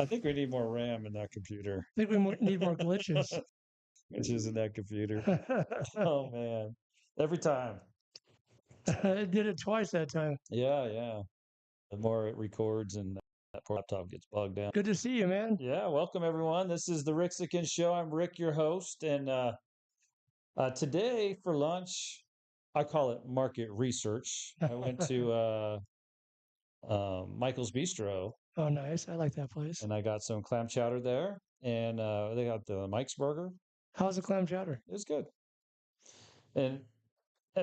think we need more RAM in that computer. I think we need more glitches. Glitches in that computer. Oh man, every time. It did it twice that time. Yeah, yeah. The more it records and that poor laptop gets bogged down. Good to see you, man. Yeah, welcome everyone. This is the Rixican Show. I'm Rick, your host, and today for lunch, I call it market research. I went to Michael's Bistro Oh, nice. I like that place. and I got some clam chowder there, and they got the Mike's Burger. How's the clam chowder? It was good, and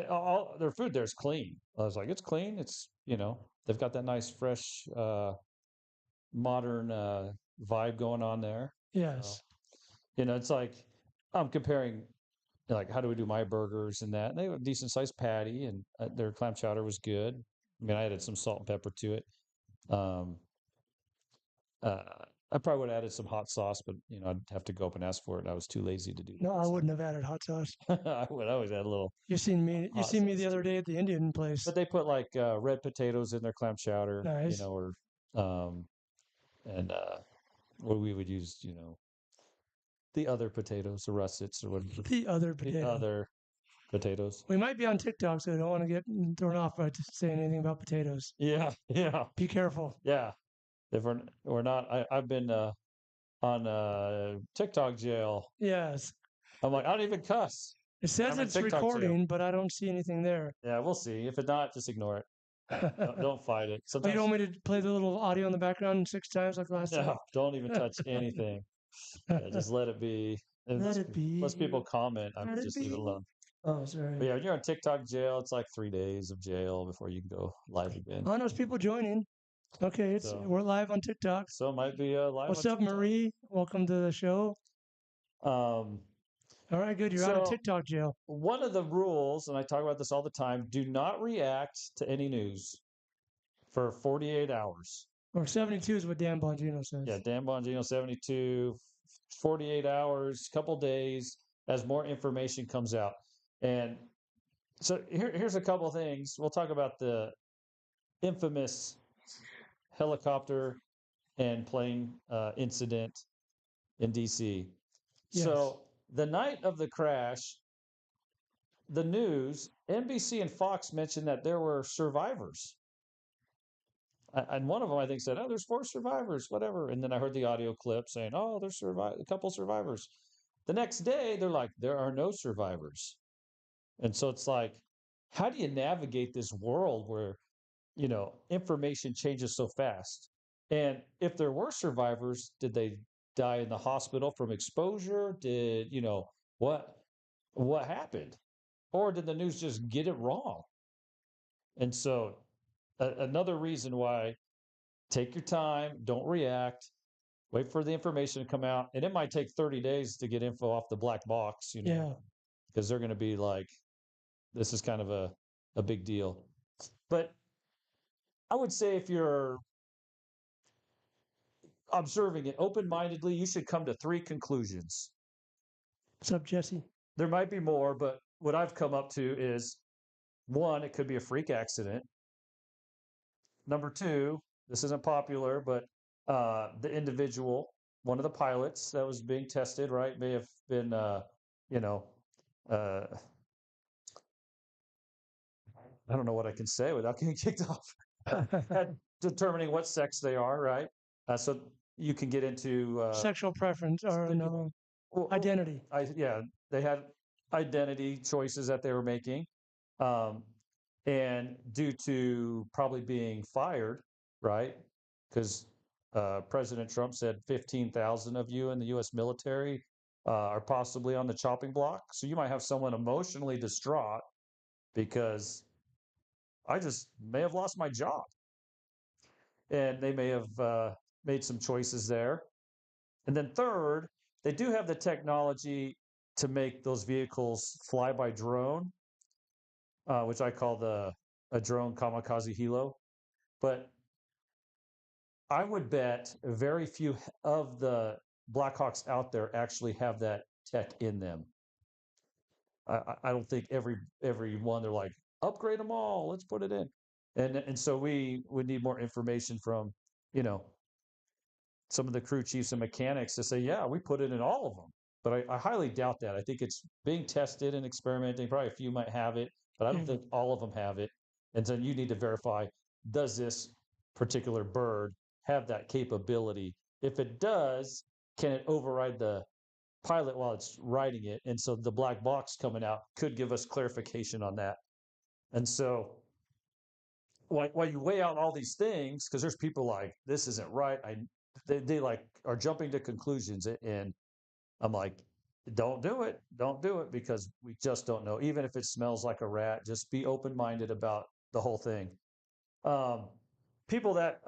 all their food there is clean. I was like, it's clean. It's they've got that nice fresh modern vibe going on there. So, Yes. it's like I'm comparing like how do we do my burgers and that. And they have a decent sized patty, and their clam chowder was good. I mean, I added some salt and pepper to it. Um, uh, I probably would have added some hot sauce, but I'd have to go up and ask for it. I was too lazy to do No, I that. wouldn't have added hot sauce. So I would always add a little You seen me? You hot seen me the sauce other too. day at the Indian place. But they put like red potatoes in their clam chowder, Nice. or um, and what we would use, the other potatoes, the russets or whatever, The other the potato. other potatoes. We might be on TikTok, so I don't want to get thrown off by saying anything about potatoes. Yeah, yeah, Be careful. yeah. If we're not, I've been on TikTok jail. Yes. I'm like, I don't even cuss. It says I'm in it's TikTok jail. recording, but I don't see anything there. Yeah, we'll see. If it's not, just ignore it. Don't fight it. Oh, you Sometimes, don't want me to play the little audio in the background 6 times like last time? no, don't even touch anything. Yeah, just let it be. And Let it be. unless people comment, I'm Let it just leave it be. alone. Oh, sorry. But yeah, when you're on TikTok jail, it's like 3 days of jail before you can go live again. Oh, there's people joining. Okay, So, we're live on TikTok. so it might be live What's on up, TikTok. Marie? Welcome to the show. Um, All right, good. You're out of so TikTok jail. one of the rules, and I talk about this all the time, do not react to any news for 48 hours. Or 72 is what Dan Bongino says. Yeah, Dan Bongino, 72, 48 hours, couple days, as more information comes out. And so here's a couple things. We'll talk about the infamous helicopter and plane incident in DC. Yes. So the night of the crash, the news, NBC and Fox mentioned that there were survivors. And one of them, I think, said, "Oh, there's 4 survivors, whatever." And then I heard the audio clip saying, "Oh, there's a couple survivors." The next day, they're like, "There are no survivors." And so it's like, how do you navigate this world where, information changes so fast? And if there were survivors, did they die in the hospital from exposure? Did, what happened? Or did the news just get it wrong? And so another reason why take your time, don't react, wait for the information to come out. And it might take 30 days to get info off the black box, Yeah. because they're going to be like, this is kind of a big deal. But I would say if you're observing it open-mindedly, you should come to 3 conclusions. What's up, Jesse? There might be more, but what I've come up to is 1, it could be a freak accident. Number 2, this isn't popular, but the individual, one of the pilots that was being tested, right, may have been, uh, I don't know what I can say without getting kicked off. At determining what sex they are, right? So you can get into Sexual preference or no identity. They had identity choices that they were making, and due to probably being fired, right? Because President Trump said 15,000 of you in the U.S. military are possibly on the chopping block. So you might have someone emotionally distraught because I just may have lost my job. And they may have made some choices there. And then third, they do have the technology to make those vehicles fly by drone, which I call a drone kamikaze helo. But I would bet very few of the Blackhawks out there actually have that tech in them. I don't think every one they're like, upgrade them all, let's put it in. And so we would need more information from, some of the crew chiefs and mechanics to say, yeah, we put it in all of them. But I highly doubt that. I think it's being tested and experimenting. Probably a few might have it, but I don't Mhm. think all of them have it. And then you need to verify, does this particular bird have that capability? If it does, can it override the pilot while it's riding it? And so the black box coming out could give us clarification on that. And so while you weigh out all these things, because there's people like, this isn't right. They like are jumping to conclusions, and I'm like, don't do it because we just don't know. Even if it smells like a rat, just be open minded about the whole thing. Um, People that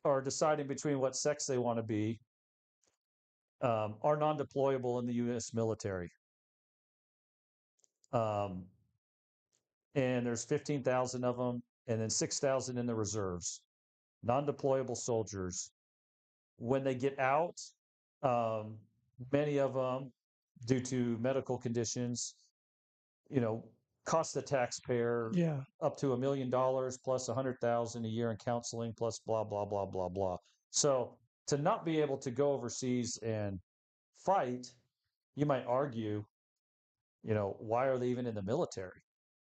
are deciding between what sex they want to be are non-deployable in the U.S. military, um, and there's 15,000 of them, and then 6,000 in the reserves. Non-deployable soldiers. When they get out, um, many of them, due to medical conditions, you know, cost the taxpayer Yeah. up to $1 million plus 100,000 a year in counseling plus blah blah blah blah blah. So to not be able to go overseas and fight, you might argue, why are they even in the military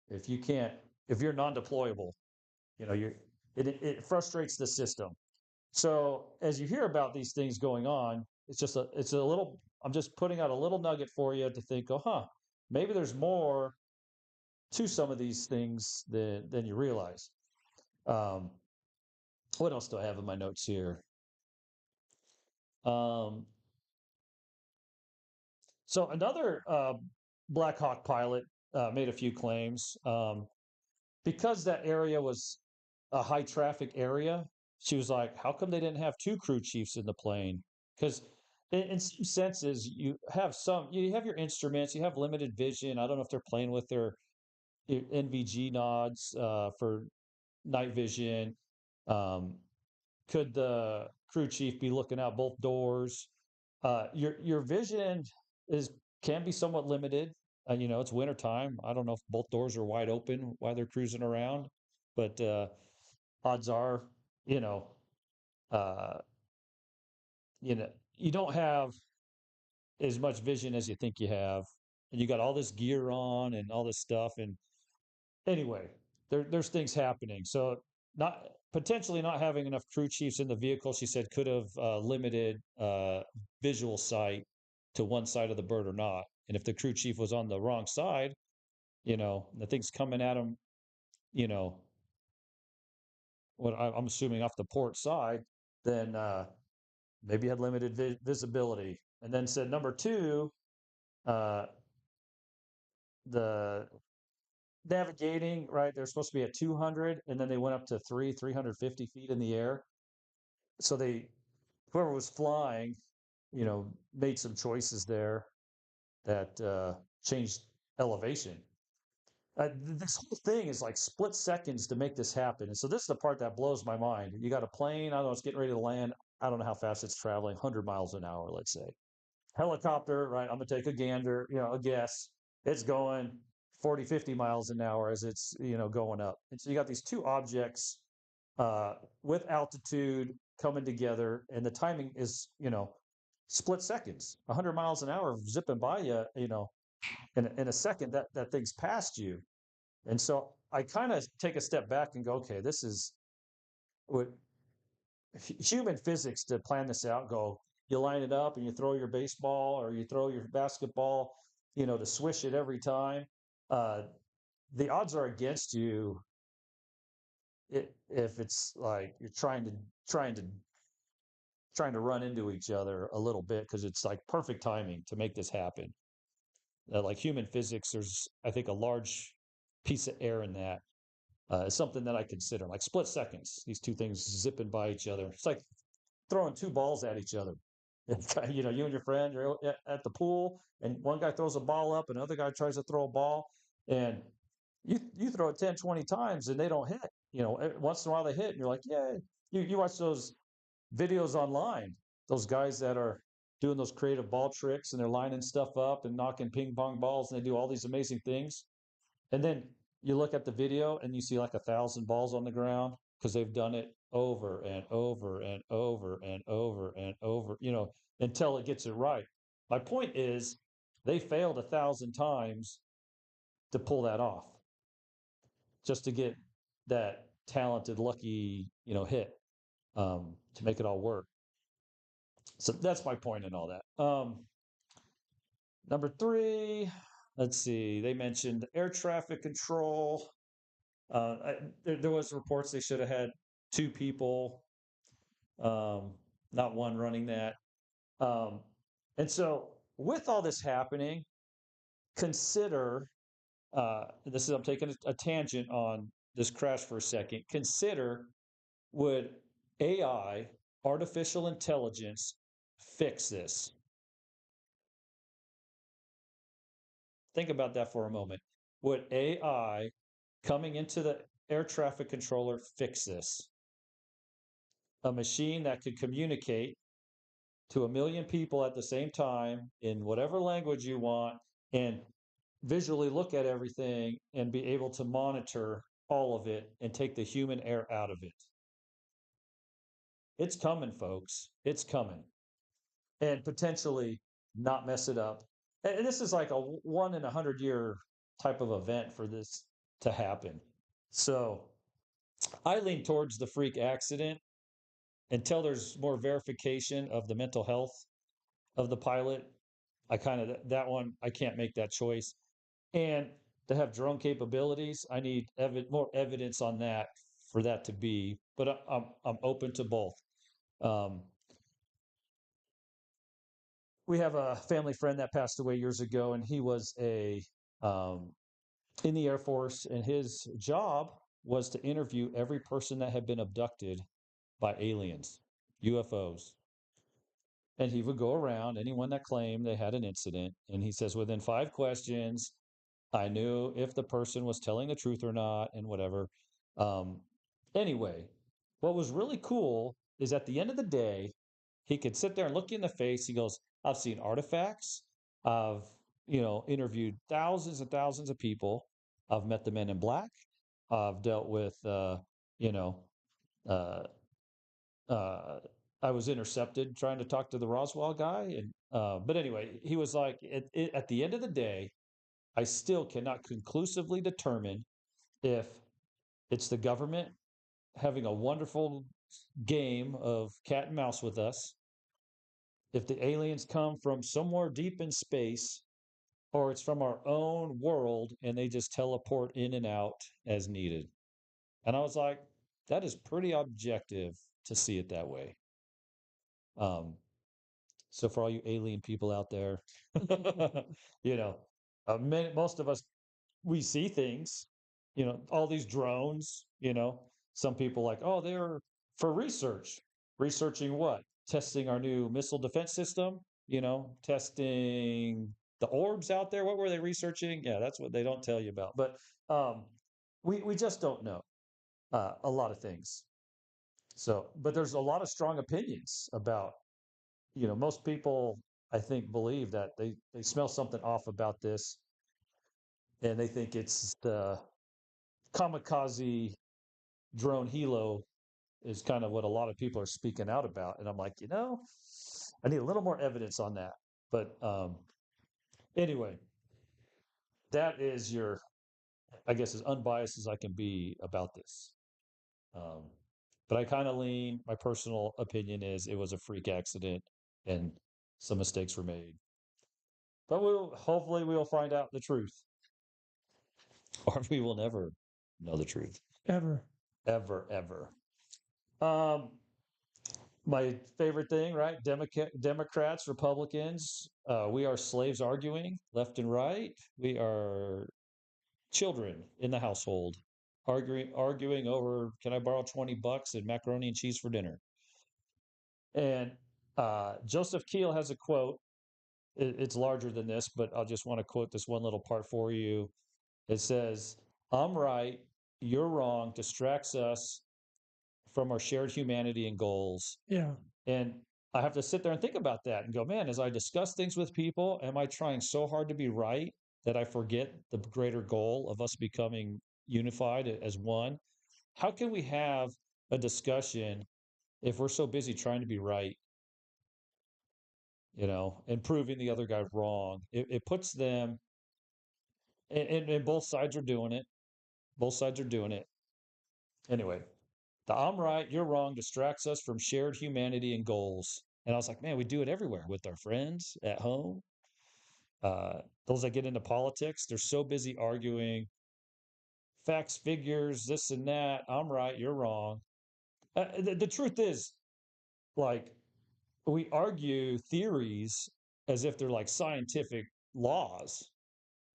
if you can't, if you're non-deployable? It frustrates the system. So as you hear about these things going on, it's a little. I'm just putting out a little nugget for you to think. Oh, huh? Maybe there's more to some of these things than you realize. Um, what else do I have in my notes here? Um, so another Black Hawk pilot made a few claims because that area was a high traffic area. She was like, "How come they didn't have two crew chiefs in the plane?" Because in some senses, you have your instruments, you have limited vision. I don't know if they're playing with their NVG nods for night vision. Um, could the crew chief be looking out both doors? Your vision is can be somewhat limited. It's wintertime. I don't know if both doors are wide open while they're cruising around, but odds are, you know, uh, you don't have as much vision as you think you have, and you got all this gear on and all this stuff. And anyway, there's things happening. So not potentially not having enough crew chiefs in the vehicle, she said, could have limited visual sight to one side of the bird or not. And if the crew chief was on the wrong side, the thing's coming at him, you know, I'm assuming off the port side, then maybe had limited visibility. And then said number two, uh, the navigating, right? They're supposed to be at 200, and then they went up to 350 feet in the air. So whoever was flying, made some choices there that changed elevation. This whole thing is like split seconds to make this happen. And so this is the part that blows my mind. You got a plane, I don't know, it's getting ready to land. I don't know how fast it's traveling, 100 miles an hour, let's say. Helicopter, right? I'm going to take a gander, a guess. It's going 40, 50 miles an hour as it's, going up. And so you got these two objects with altitude coming together, and the timing is, split seconds, 100 miles an hour zipping by you, in a second that thing's past you. And so I kind of take a step back and go, okay, this is what human physics to plan this out. Go, you line it up and you throw your baseball or you throw your basketball, to swish it every time. Uh, the odds are against you if it's like you're trying to trying to run into each other a little bit because it's like perfect timing to make this happen. Like human physics, there's I think a large piece of air in that. Is something that I consider like split seconds. These two things zipping by each other. It's like throwing two balls at each other. You and your friend you're at the pool, and one guy throws a ball up, and another guy tries to throw a ball, and you throw it 10, 20 times, and they don't hit. Once in a while they hit, and you're like, yay. You watch those videos online, those guys that are doing those creative ball tricks, and they're lining stuff up and knocking ping pong balls, and they do all these amazing things. And then you look at the video, and you see like 1,000 balls on the ground. because they've done it over and over and over and over and over, until it gets it right. My point is, they failed 1,000 times to pull that off, just to get that talented, lucky, hit to make it all work. So that's my point in all that. Number three, let's see. They mentioned air traffic control. There was reports they should have had two people, not one running that. Um, and so, with all this happening, consider this is I'm taking a tangent on this crash for a second. Consider, would AI, artificial intelligence, fix this? Think about that for a moment. Would AI coming into the air traffic controller fix this? A machine that could communicate to a million people at the same time in whatever language you want and visually look at everything and be able to monitor all of it and take the human air out of it. It's coming, folks. It's coming. And potentially not mess it up. And this is like a 1 in 100 year type of event for this to happen. So I lean towards the freak accident until there's more verification of the mental health of the pilot. I kind of that one I can't make that choice. And to have drone capabilities, I need more evidence on that for that to be. But I'm open to both. Um, we have a family friend that passed away years ago, and he was a um, in the Air Force, and his job was to interview every person that had been abducted by aliens, UFOs. And he would go around anyone that claimed they had an incident, and he says within 5 questions, I knew if the person was telling the truth or not, and whatever. Um, anyway, what was really cool is at the end of the day, he could sit there and look you in the face. He goes, I've seen artifacts. I've, interviewed thousands and thousands of people. I've met the men in black. I've dealt with, you know, uh, uh, I was intercepted trying to talk to the Roswell guy. And, but anyway, he was like, at the end of the day, I still cannot conclusively determine if it's the government having a wonderful game of cat and mouse with us, if the aliens come from somewhere deep in space, or it's from our own world and they just teleport in and out as needed. And I was like, that is pretty objective to see it that way. Um, so for all you alien people out there, you know, most of us, we see things, all these drones, some people like, oh, they're for research. Researching what? Testing our new missile defense system, testing the orbs out there. What were they researching? Yeah, that's what they don't tell you about. But um, we just don't know a lot of things. So, but there's a lot of strong opinions about, most people, I think, believe that they smell something off about this, and they think it's the kamikaze drone helo is kind of what a lot of people are speaking out about. And I'm like, I need a little more evidence on that. But anyway, that is I guess, as unbiased as I can be about this. Um, but I kind of lean, my personal opinion is it was a freak accident and some mistakes were made. But hopefully we'll find out the truth, or we will never know the truth. Ever. Ever, ever. Um, my favorite thing, right? Democrats, Republicans, we are slaves arguing left and right. We are children in the household arguing over, can I borrow $20 and macaroni and cheese for dinner? And Joseph Keel has a quote. It's larger than this, but I'll just want to quote this one little part for you. It says, I'm right, you're wrong, distracts us from our shared humanity and goals. Yeah. And I have to sit there and think about that and go, man, as I discuss things with people, am I trying so hard to be right that I forget the greater goal of us becoming unified as one? How can we have a discussion if we're so busy trying to be right, and proving the other guy wrong. It puts them, and both sides are doing it. Both sides are doing it. Anyway, the I'm right, you're wrong distracts us from shared humanity and goals. And I was like, man, we do it everywhere with our friends at home. Those that get into politics, they're so busy arguing facts, figures, this and that. I'm right, you're wrong. The truth is, like, we argue theories as if they're like scientific laws,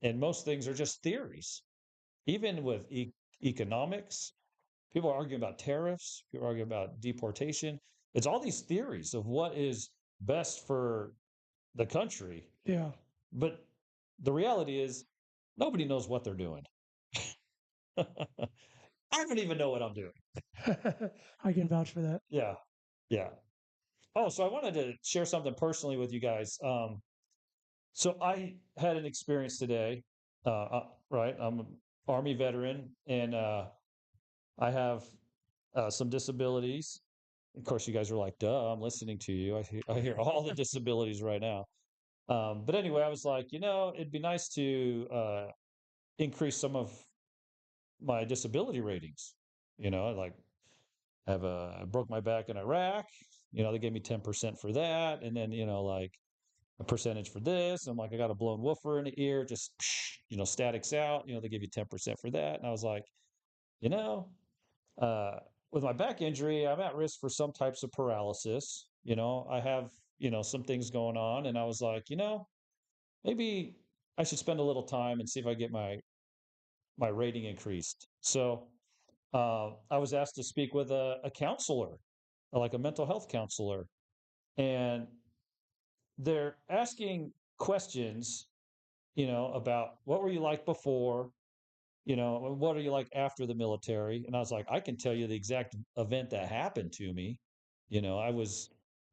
and most things are just theories. Even with economics, people are arguing about tariffs, people are arguing about deportation. It's all these theories of what is best for the country. Yeah. But the reality is, nobody knows what they're doing. I don't even know what I'm doing. I can vouch for that. Yeah. Yeah. Oh, so I wanted to share something personally with you guys. So I had an experience today. Right. I'm an Army veteran, and I have some disabilities. Of course, you guys are like, duh, I'm listening to you. I hear all the disabilities right now. But anyway, I was like, it'd be nice to increase some of my disability ratings. Like I broke my back in Iraq. They gave me 10% for that. And then, like a percentage for this. I'm like, I got a blown woofer in the ear, just, statics out. They give you 10% for that. And I was like, you know, uh, with my back injury, I'm at risk for some types of paralysis. I have, some things going on. And I was like, maybe I should spend a little time and see if I get my rating increased. So I was asked to speak with a counselor, like a mental health counselor, and they're asking questions, about what were you like before, what are you like after the military? And I was like, I can tell you the exact event that happened to me. I was,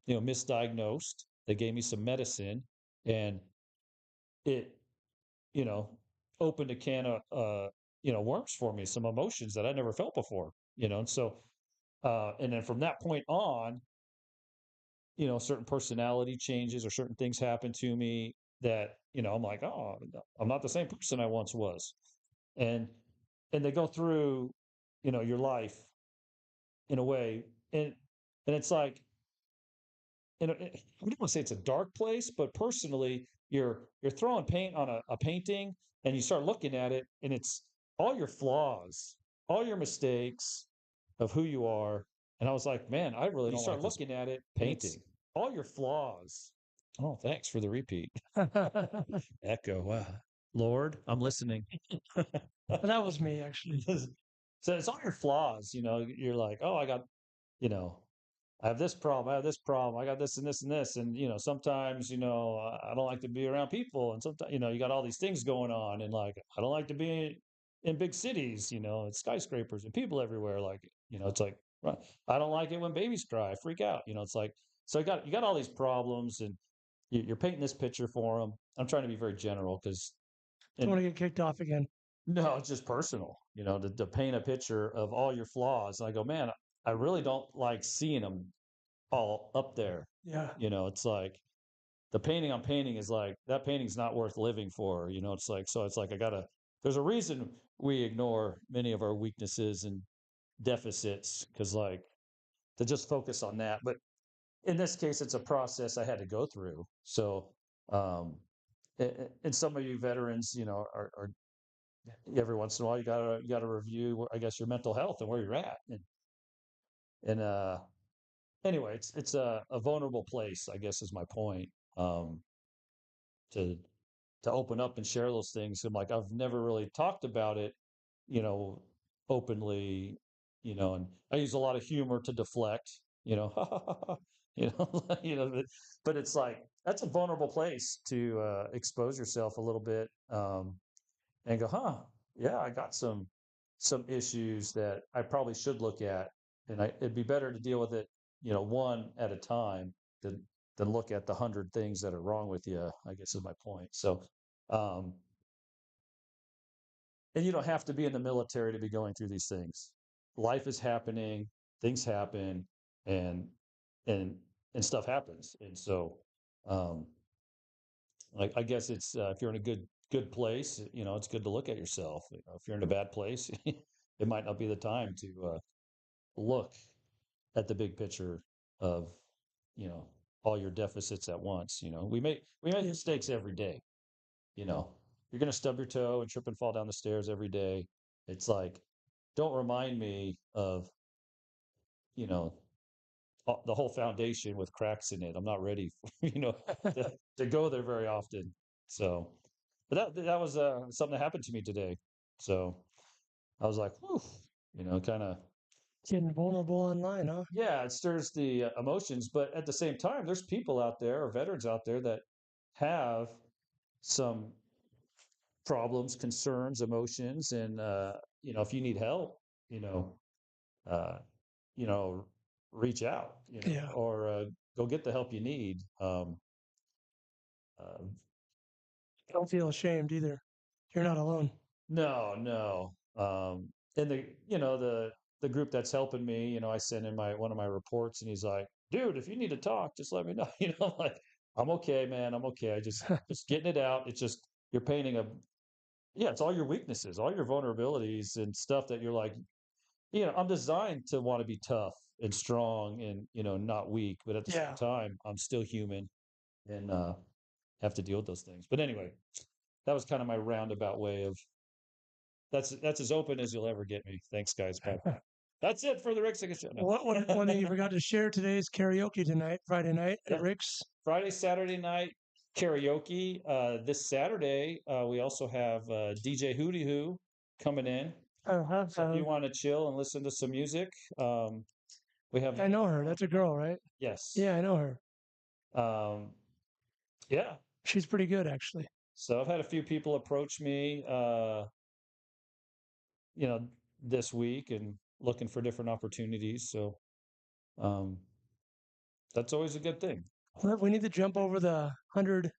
misdiagnosed. They gave me some medicine, and it, you know, opened a can of, worms for me, some emotions that I never felt before, and so, and then from that point on, certain personality changes or certain things happen to me that, I'm like, oh, I'm not the same person I once was. And they go through, your life in a way, and it's like, I don't want to say it's a dark place, but personally, you're throwing paint on a painting, and you start looking at it, and it's all your flaws, all your mistakes of who you are. And I was like, man, I really don't like this Looking at it, painting. All your flaws. Oh, thanks for the repeat. Echo. Wow. Lord, I'm listening. that was me actually. So it's all your flaws. You're like, oh, I got, you know, I have this problem. I have this problem. I got this and this and this. And, sometimes, I don't like to be around people. And sometimes, you got all these things going on. And like, I don't like to be in big cities, and skyscrapers and people everywhere. Like, it's like, right. I don't like it when babies cry. I freak out. It's like, so you got all these problems, and you're painting this picture for them. I'm trying to be very general because, Don't want to get kicked off again. no, it's just personal, to paint a picture of all your flaws. And I go, man, I really don't like seeing them all up there. Yeah. It's like the painting I'm painting is like that painting's not worth living for. It's like, so it's like there's a reason we ignore many of our weaknesses and deficits, because like to just focus on that. But in this case, it's a process I had to go through. So, um, and some of you veterans, are every once in a while you gotta review, I guess, your mental health and where you're at. And anyway, it's a vulnerable place, I guess, is my point. To open up and share those things. I'm like, I've never really talked about it, you know, openly, and I use a lot of humor to deflect, but it's like that's a vulnerable place to expose yourself a little bit, and go, huh, yeah, I got some issues that I probably should look at, and it'd be better to deal with it, one at a time than look at the 100 things that are wrong with you, I guess is my point. So, um, and you don't have to be in the military to be going through these things. Life is happening. things happen, and and and stuff happens. And so, um, I guess it's if you're in a good place, it's good to look at yourself. If you're in a bad place, it might not be the time to look at the big picture of you know all your deficits at once. We make mistakes every day. You know, you're gonna stub your toe and trip and fall down the stairs every day. It's like, don't remind me of you know the whole foundation with cracks in it. I'm not ready for, to go there very often. So, but that was something that happened to me today. So I was like, whew, kind of, Getting vulnerable online, huh? yeah, it stirs the emotions. But at the same time, there's people out there or veterans out there that have some problems, concerns, emotions, and if you need help, you know, uh, you know, reach out, Yeah. or go get the help you need. Uh, Don't feel ashamed either. You're not alone. no, no. And the group that's helping me, I sent in my one of my reports, and he's like, "Dude, if you need to talk, just let me know." I'm like, "I'm okay, man. I'm okay. I just getting it out. It's just you're painting a yeah, it's all your weaknesses, all your vulnerabilities, and stuff that you're like, I'm designed to want to be tough and strong and not weak, but at the same Yeah. time, I'm still human and have to deal with those things. But anyway, that was kind of my roundabout way of that's as open as you'll ever get me. Thanks, guys. Bye. That's it for the Rick Sickert show. No. One thing you forgot to share today is karaoke tonight, Friday night at Yeah. Rick's. Friday, Saturday night karaoke. This Saturday, we also have DJ Hootie Hoo coming in. So if you want to chill and listen to some music, we have. I know her. That's a girl, right? Yes. Yeah, I know her. Um, yeah. She's pretty good, actually. So I've had a few people approach me, you know, this week and looking for different opportunities. So um, that's always a good thing. We need to jump over the 100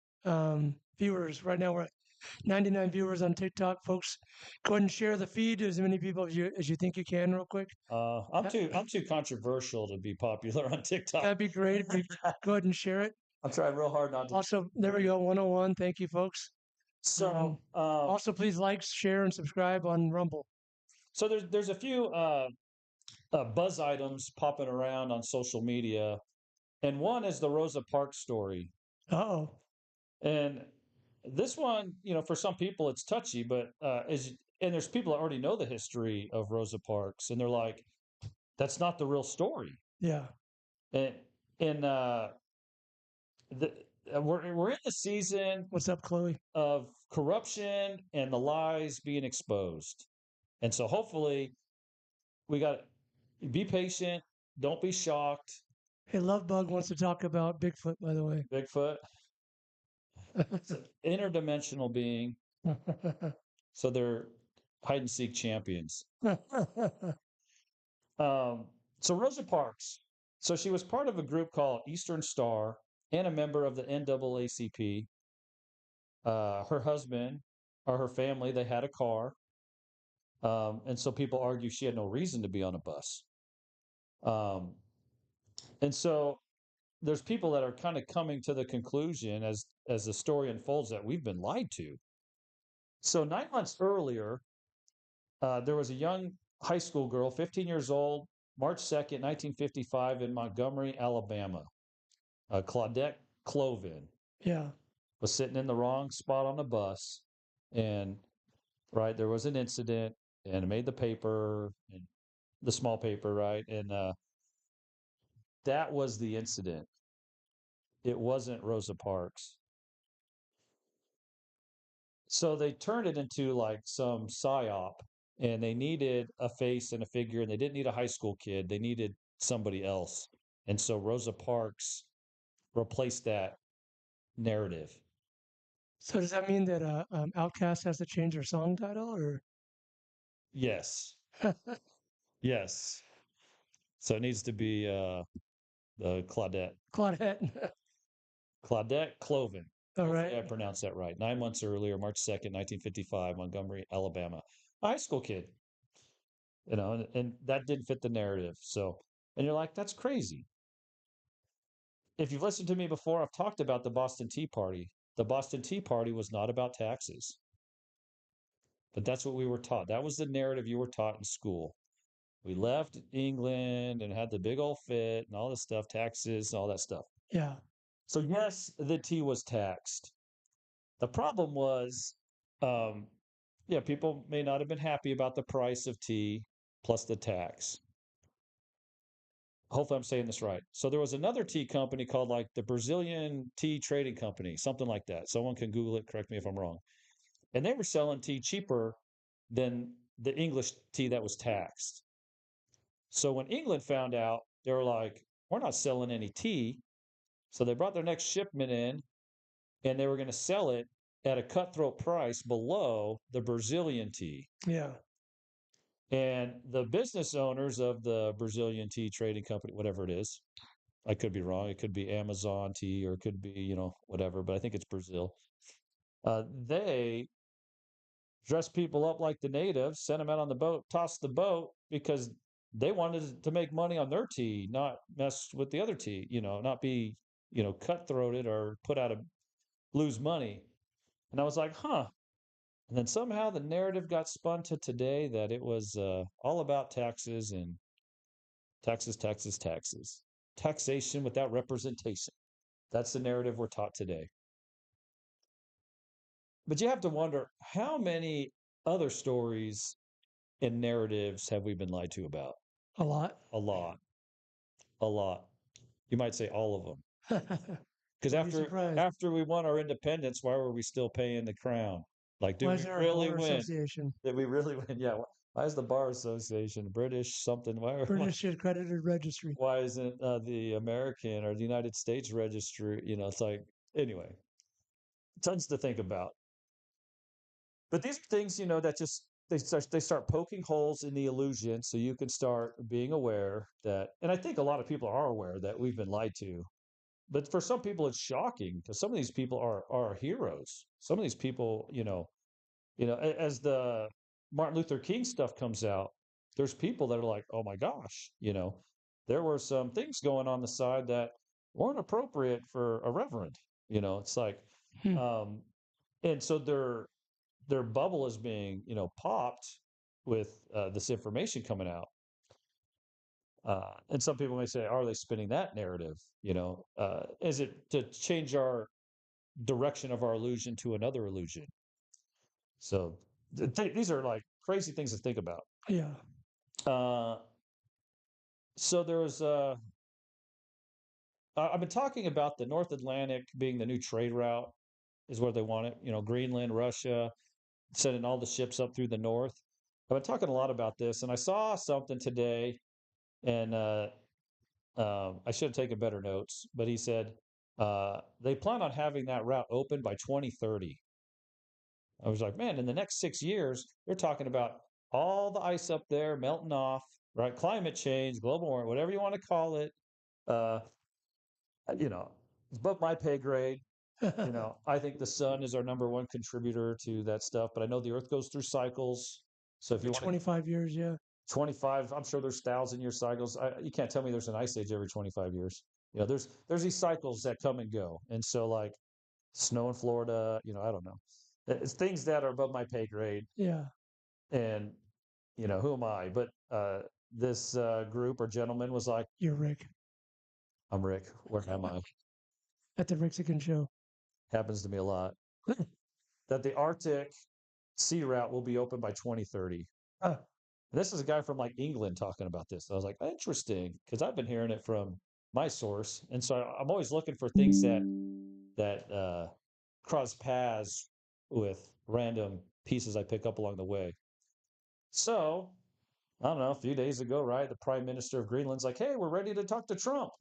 viewers. Right now we're at 99 viewers on TikTok. Folks, go ahead and share the feed to as many people as you think you can real quick. I'm too controversial to be popular on TikTok. That'd be great. Go ahead and share it. I'm trying real hard not to. Also, there we go, 101. Thank you, folks. So Also, please like, share, and subscribe on Rumble. so there's a few buzz items popping around on social media, and one is the Rosa Parks story. Oh, And this one, for some people it's touchy, but and there's people that already know the history of Rosa Parks, and they're like, that's not the real story. yeah. And and the, we're in the season What's up, Chloe? of corruption and the lies being exposed, and so hopefully we got be patient, don't be shocked. Hey, Lovebug wants to talk about Bigfoot, by the way. Bigfoot, it's an interdimensional being, so they're hide and seek champions. So Rosa Parks, so she was part of a group called Eastern Star and a member of the NAACP. Her husband or her family, they had a car. And so people argue she had no reason to be on a bus. Um, and so there's people that are kind of coming to the conclusion as the story unfolds that we've been lied to. So 9 months earlier, there was a young high school girl, 15 years old, March 2nd, 1955, in Montgomery, Alabama. Claudette Cloven Yeah. was sitting in the wrong spot on the bus, and right there was an incident, and it made the paper, and the small paper, right, and that was the incident. It wasn't Rosa Parks. So they turned it into like some psyop, and they needed a face and a figure, and they didn't need a high school kid. They needed somebody else. And so Rosa Parks replaced that narrative. So does that mean that Outcast has to change their song title, or? Yes. Yes. So it needs to be the Claudette. Claudette. Claudette Cloven. All Hopefully right. I pronounced that right. 9 months earlier, March 2nd, 1955, Montgomery, Alabama. A high school kid. And that didn't fit the narrative. So And you're like, that's crazy. If you've listened to me before, I've talked about the Boston Tea Party. The Boston Tea Party was not about taxes, but that's what we were taught. That was the narrative you were taught in school. We left England and had the big old fit and all this stuff, taxes, and all that stuff. Yeah. So, yes, the tea was taxed. The problem was, um, yeah, people may not have been happy about the price of tea plus the tax. Hopefully, I'm saying this right. So, there was another tea company called like the Brazilian Tea Trading Company, something like that. Someone can Google it, correct me if I'm wrong. And they were selling tea cheaper than the English tea that was taxed. So, when England found out, they were like, we're not selling any tea. So, they brought their next shipment in and they were going to sell it at a cutthroat price below the Brazilian tea. Yeah. And the business owners of the Brazilian tea trading company, whatever it is, I could be wrong. It could be Amazon tea or it could be, whatever, but I think it's Brazil. They dressed people up like the natives, sent them out on the boat, tossed the boat because they wanted to make money on their tea, not mess with the other tea, not be, cutthroated or put out a lose money. And I was like, huh. And then somehow the narrative got spun to today that it was all about taxes and taxes, taxes, taxes. Taxation without representation. That's the narrative we're taught today. But you have to wonder how many other stories and narratives have we been lied to about? A lot. A lot. A lot. You might say all of them. Because You'd be after surprised. after we won our independence, why were we still paying the crown? Like, Why did is we there a really bar win? association? Did we really win? Yeah. Why is the Bar Association British something? British Accredited Registry. Why isn't the American or the United States Registry? It's like anyway, tons to think about. But these are things that just they start poking holes in the illusion, so you can start being aware that. And I think a lot of people are aware that we've been lied to. But for some people, it's shocking because some of these people are heroes. Some of these people, as the Martin Luther King stuff comes out, there's people that are like, oh my gosh, there were some things going on the side that weren't appropriate for a reverend. It's like, Hmm. um, and so their bubble is being, popped with this information coming out. And some people may say, are they spinning that narrative? Is it to change our direction of our illusion to another illusion? So these are like crazy things to think about. Yeah. Uh, so there's I've been talking about the North Atlantic being the new trade route is where they want it. Greenland, Russia, sending all the ships up through the north. I've been talking a lot about this, and I saw something today, and I should have taken better notes, but he said they plan on having that route open by 2030. I was like, man, in the next 6 years, they're talking about all the ice up there melting off, right? Climate change, global warming, whatever you want to call it. Uh, it's above my pay grade. I think the sun is our number one contributor to that stuff, but I know the earth goes through cycles. So if you Every want to 25 years, yeah. 25, I'm sure there's 1,000 year cycles. You can't tell me there's an ice age every 25 years. There's these cycles that come and go. And so like snow in Florida, I don't know. It's things that are above my pay grade. Yeah. And, who am I? But this group or gentleman was like, You're Rick I'm Rick. Where am I? at the Mexican show. Happens to me a lot. That the Arctic sea route will be open by 2030. Huh. This is a guy from like England talking about this. I was like, interesting, because I've been hearing it from my source, and so I'm always looking for things that cross paths with random pieces I pick up along the way. So I don't know, a few days ago, right? The Prime Minister of Greenland's like, "Hey, we're ready to talk to Trump."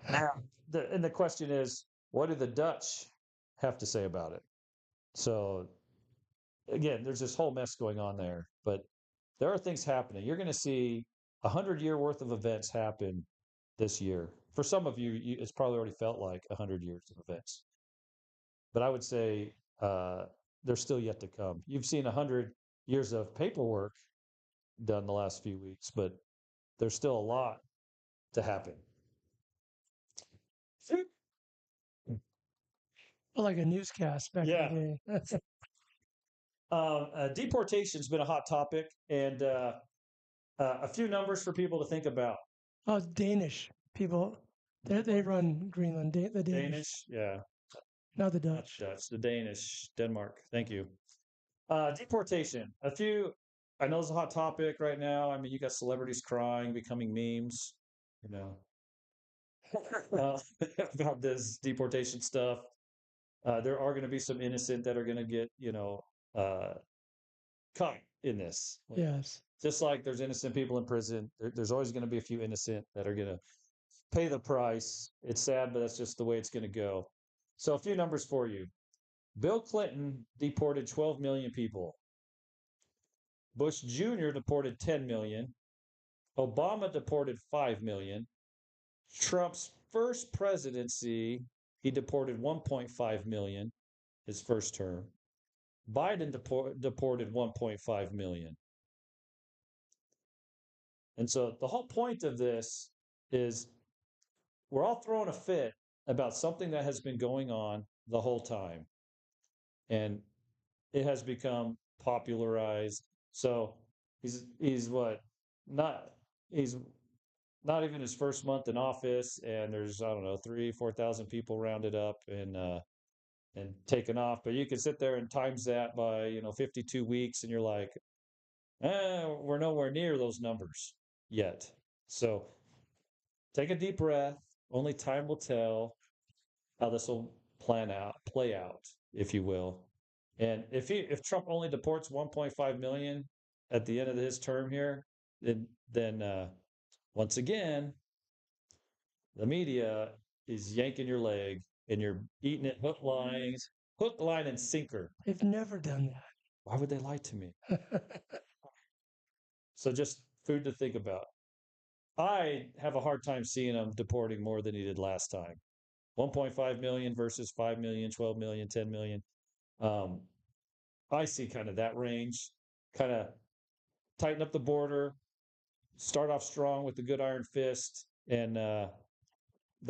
Now, and the question is, what do the Dutch have to say about it? So again, there's this whole mess going on there, but there are things happening. You're going to see 100-year worth of events happen this year. For some of you, it's probably already felt like 100 years of events. But I would say they're still yet to come. You've seen 100 years of paperwork done the last few weeks, but there's still a lot to happen. Like a newscast back Yeah. in the day. Deportation's been a hot topic, and a few numbers for people to think about. Oh, Danish people. They run Greenland. The Danish, Danish, yeah, not the not Dutch. Dutch, the Danish, Denmark. Thank you. Deportation. A few. I know it's a hot topic right now. I mean, you got celebrities crying, becoming memes. You know, about this deportation stuff. There are going to be some innocent that are going to get, uh, caught in this. Yes. Just like there's innocent people in prison, there's always going to be a few innocent that are going to pay the price. It's sad, but that's just the way it's going to go. So, a few numbers for you. Bill Clinton deported 12 million people. Bush Jr. deported 10 million. Obama deported 5 million. Trump's first presidency, he deported 1.5 million, his first term. Biden deported 1.5 million. And so the whole point of this is we're all throwing a fit about something that has been going on the whole time. And it has become popularized. So he's what not he's not even his first month in office, and there's I don't know 3,000-4,000 people rounded up and taken off. But you can sit there and times that by 52 weeks, and you're like, we're nowhere near those numbers yet. So take a deep breath. Only time will tell how this will play out, if you will. And if Trump only deports 1.5 million at the end of his term here, then once again, the media is yanking your leg and you're eating it hook, line, and sinker. They've never done Why would they lie to me? that. So just food to think about. I have a hard time seeing him deporting more than he did last time. 1.5 million versus 5 million, 12 million, 10 million. Um, I see kind of that range, kind of tighten up the border, start off strong with the good iron fist, and the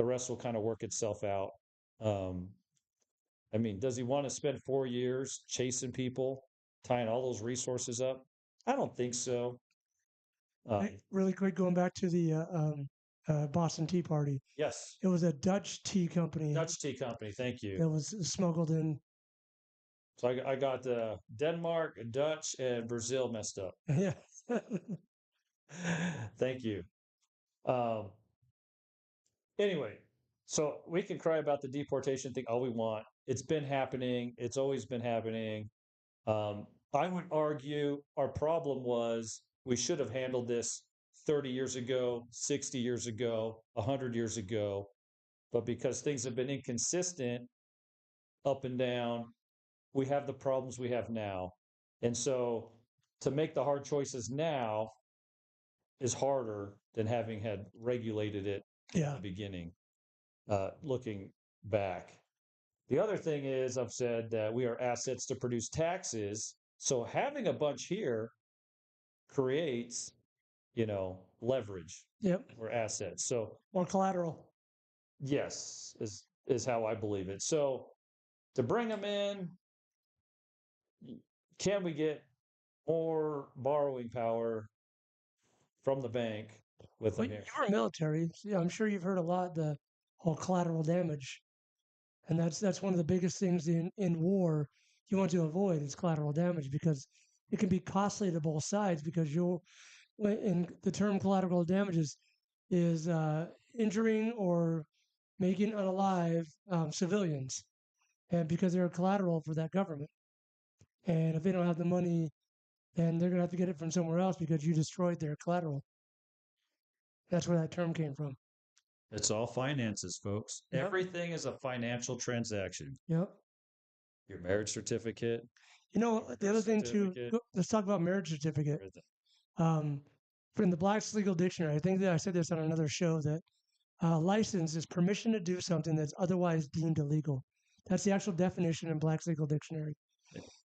rest will kind of work itself out. Um, I mean, does he want to spend 4 years chasing people, tying all those resources up? I don't think so. Really quick, going back to the Boston Tea Party. Yes. It was a Dutch tea company Dutch tea company. Thank you. that was smuggled in. So I got Denmark, Dutch, and Brazil messed up. Yeah. Thank you. Um, anyway, so we can cry about the deportation thing all we want. It's been happening. It's always been happening. I would argue our problem was we should have handled this 30 years ago, 60 years ago, 100 years ago. But because things have been inconsistent up and down, we have the problems we have now. And so to make the hard choices now is harder than having had regulated it Yeah. in the beginning, looking back. The other thing is, I've said that we are assets to produce taxes. So having a bunch here creates, leverage Yep. or assets. So Or collateral. yes, is how I believe it. So to bring them in, can we get more borrowing power from the bank with Well, them here? you were military. So yeah, I'm sure you've heard a lot the whole collateral damage, and that's one of the biggest things in war you want to avoid is collateral damage because it can be costly to both sides because in the term collateral damages is injuring or making unalive civilians, and because they're collateral for that government, and if they don't have the money, then they're gonna have to get it from somewhere else because you destroyed their collateral. That's where that term came from. It's all finances, folks. Yep. Everything is a financial transaction. Yep. Your marriage certificate. The other thing too, let's talk about marriage certificate. Everything. From the Black's Legal Dictionary, I think that I said this on another show that license is permission to do something that's otherwise deemed illegal. That's the actual definition in Black's Legal Dictionary.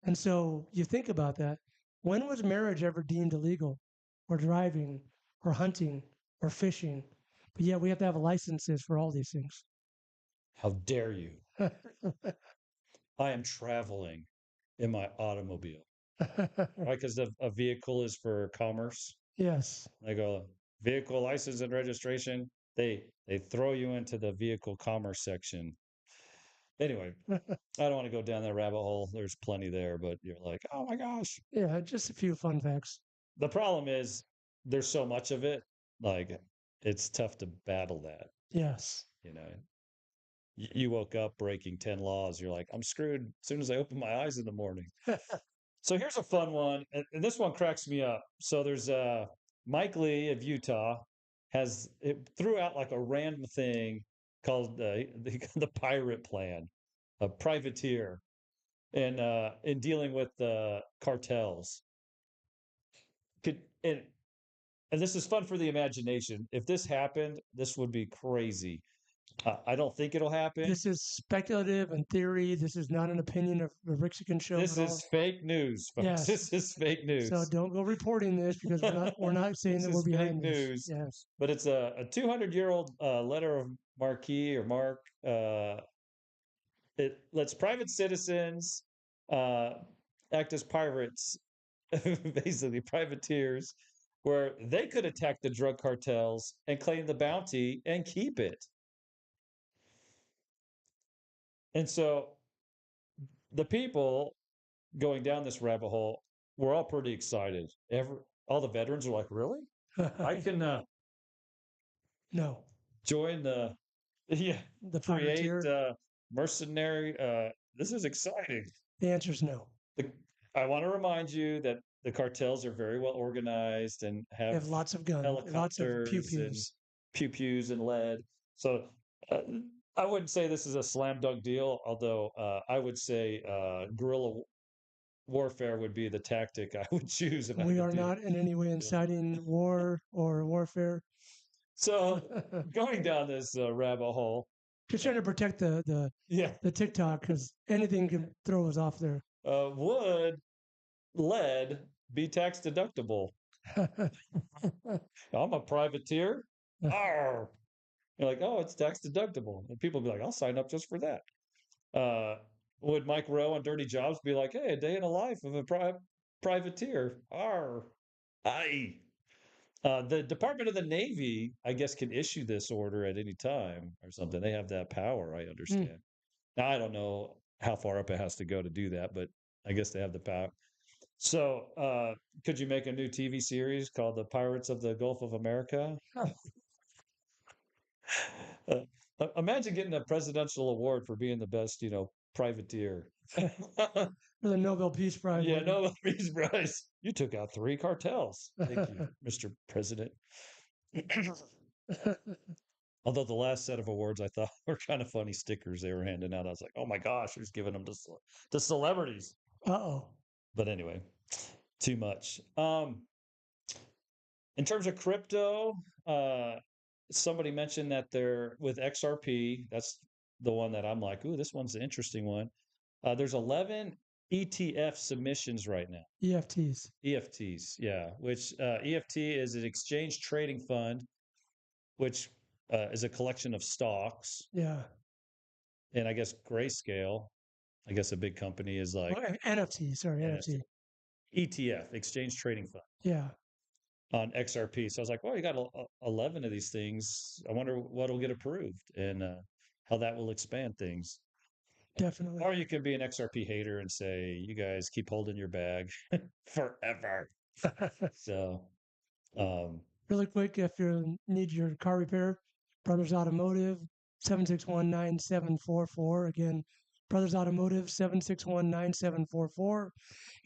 And so you think about that. When was marriage ever deemed illegal, or driving, or hunting, or fishing? But yeah, we have to have licenses for all these things. How dare you? I am traveling in my automobile, right? Because a vehicle is for commerce. Yes. They go vehicle license and registration. They throw you into the vehicle commerce section. Anyway, I don't want to go down that rabbit hole. There's plenty there, but you're like, oh my gosh. Yeah, just a few fun facts. The problem is there's so much of it, like it's tough to battle that. Yes. You know, you woke up breaking 10 laws. You're like, I'm screwed as soon as I open my eyes in the morning. So here's a fun one, and this one cracks me up. So there's Mike Lee of Utah has it threw out like a random thing called the pirate plan, a privateer, and in dealing with the cartels. Could and this is fun for the imagination. If this happened, this would be crazy. I don't think it'll happen. This is speculative and theory. This is not an opinion of the Rixican show This at all. is fake news, folks. Yes. This is fake So news. don't go reporting this because we're not saying This that is we're fake behind this. news. Yes. But it's a 200-year-old letter of marquee or mark. It lets private citizens uh, act as pirates, basically privateers, where they could attack the drug cartels and claim the bounty and keep it. And so the people going down this rabbit hole were all pretty excited. All the veterans are like, really? I can No. join yeah, The create privateer. mercenary. This is exciting. The answer is no. I want to remind you that the cartels are very well organized and They have have lots of guns, lots of pew helicopters and pews. pew-pews and lead. So uh, I wouldn't say this is a slam dunk deal, although I would say guerrilla warfare would be the tactic I would choose if I We had are to not in any way inciting war or warfare. So going down this rabbit hole, Just trying to protect yeah, the TikTok because anything can throw us off there. would lead be tax deductible? I'm a privateer. Arr! You're like, oh, it's tax deductible. And people be like, I'll sign up just for that. Uh, would Mike Rowe on Dirty Jobs be like, hey, a day in the life of a privateer? Arr! Aye. The Department of the Navy, I guess, can issue this order at any time or something. They have that power, I Hmm. understand. Now, I don't know how far up it has to go to do that, but I guess they have the power. So, could you make a new TV series called The Pirates of the Gulf of America? Uh, Imagine getting a presidential award for being the best, privateer. For the Nobel Peace Prize. Yeah, no, Peace Prize. You took out 3 cartels. Thank you, Mr. President. Although the last set of awards I thought were kind of funny stickers they were handing out. I was like, oh my gosh, who's giving them to celebrities? Uh-oh. But anyway, too much. In terms of crypto, somebody mentioned that they're with XRP. That's the one that I'm like, ooh, this one's an interesting one. There's 11 ETF submissions right now. EFTs. EFTs, yeah. Which EFT is an exchange trading fund, which is a collection of stocks. Yeah. And I guess Grayscale, I guess a big company is like NFT. Sorry, NFT. ETF, Exchange Trading Fund. Yeah. On XRP. So I was like, well, you got 11 of these things. I wonder what will get approved and how that will expand things. Definitely. Or you could be an XRP hater and say, you guys keep holding your bag forever. So, really quick, if you need your car repair, Brothers Automotive, 761-9744. Again, Brothers Automotive, 761-9744.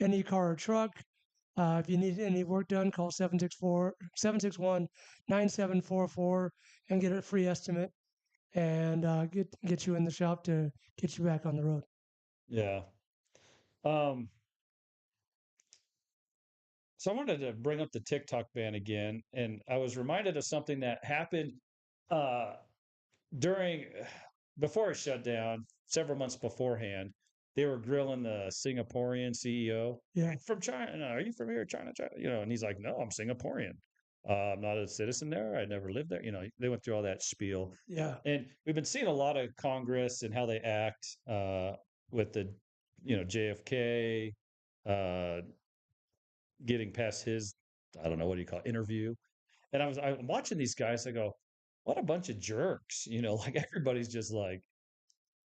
Any car or truck. If you need any work done, call 761-9744 and get a free estimate and get you in the shop to get you back on the road. yeah. So I wanted to bring up the TikTok ban again, and I was reminded of something that happened uh, during before it shut down several months beforehand. They were grilling the Singaporean CEO. Yeah. From China? Are you from here? China? And he's like, no, I'm Singaporean. I'm not a citizen there. I never lived there. They went through all that spiel. Yeah. And we've been seeing a lot of Congress and how they act with the, JFK uh, getting past his, I don't know, what do you call it, interview. And I'm watching these guys. I go, what a bunch of jerks. Like everybody's just like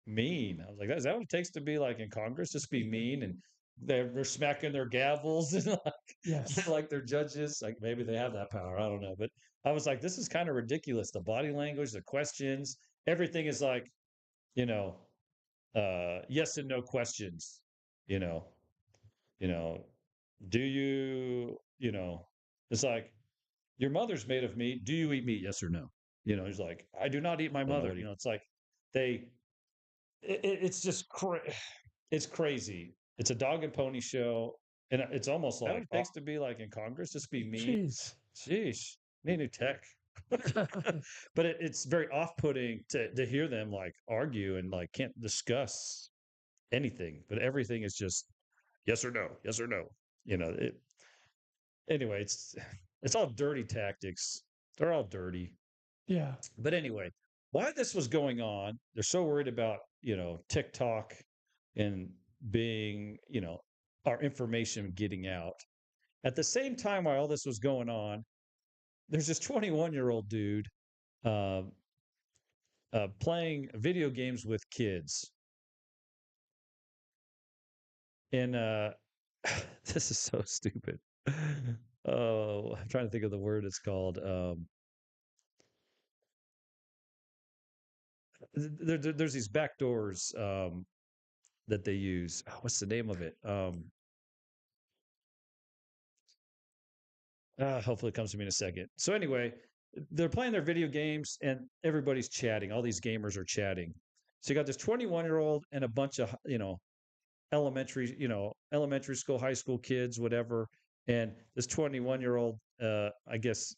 mean. I was like, is that what it takes to be like in Congress? Just be mean and they're smacking their gavels and Yes. like they're judges. Like maybe they have that power. I don't know. But I was like, this is kind of ridiculous. The body language, the questions, everything is like, you know, yes and no questions. You know, you know, do you, it's like your mother's made of meat. Do you eat meat? Yes or no? He's like, I do not eat my mother. It's like they, it's just it's crazy. It's a dog and pony show, and it's almost like it takes to be like in Congress. Just be mean. Jeez. Sheesh, need new tech. But it's very off-putting to hear them like argue and like can't discuss anything, but everything is just yes or no, yes or no. It anyway. It's all dirty tactics. They're all dirty. Yeah. But anyway, while this was going on, they're so worried about, TikTok and being, our information getting out. At the same time, while all this was going on, there's this 21-year-old dude uh, playing video games with kids. And this is so stupid. Oh, I'm trying to think of the word it's called. There's these back doors that they use. Oh, what's the name of it? Hopefully it comes to me in a second. So anyway, they're playing their video games and everybody's chatting. All these gamers are chatting. So you got this 21-year-old and a bunch of, elementary school, high school kids, whatever. And this 21-year-old, I guess,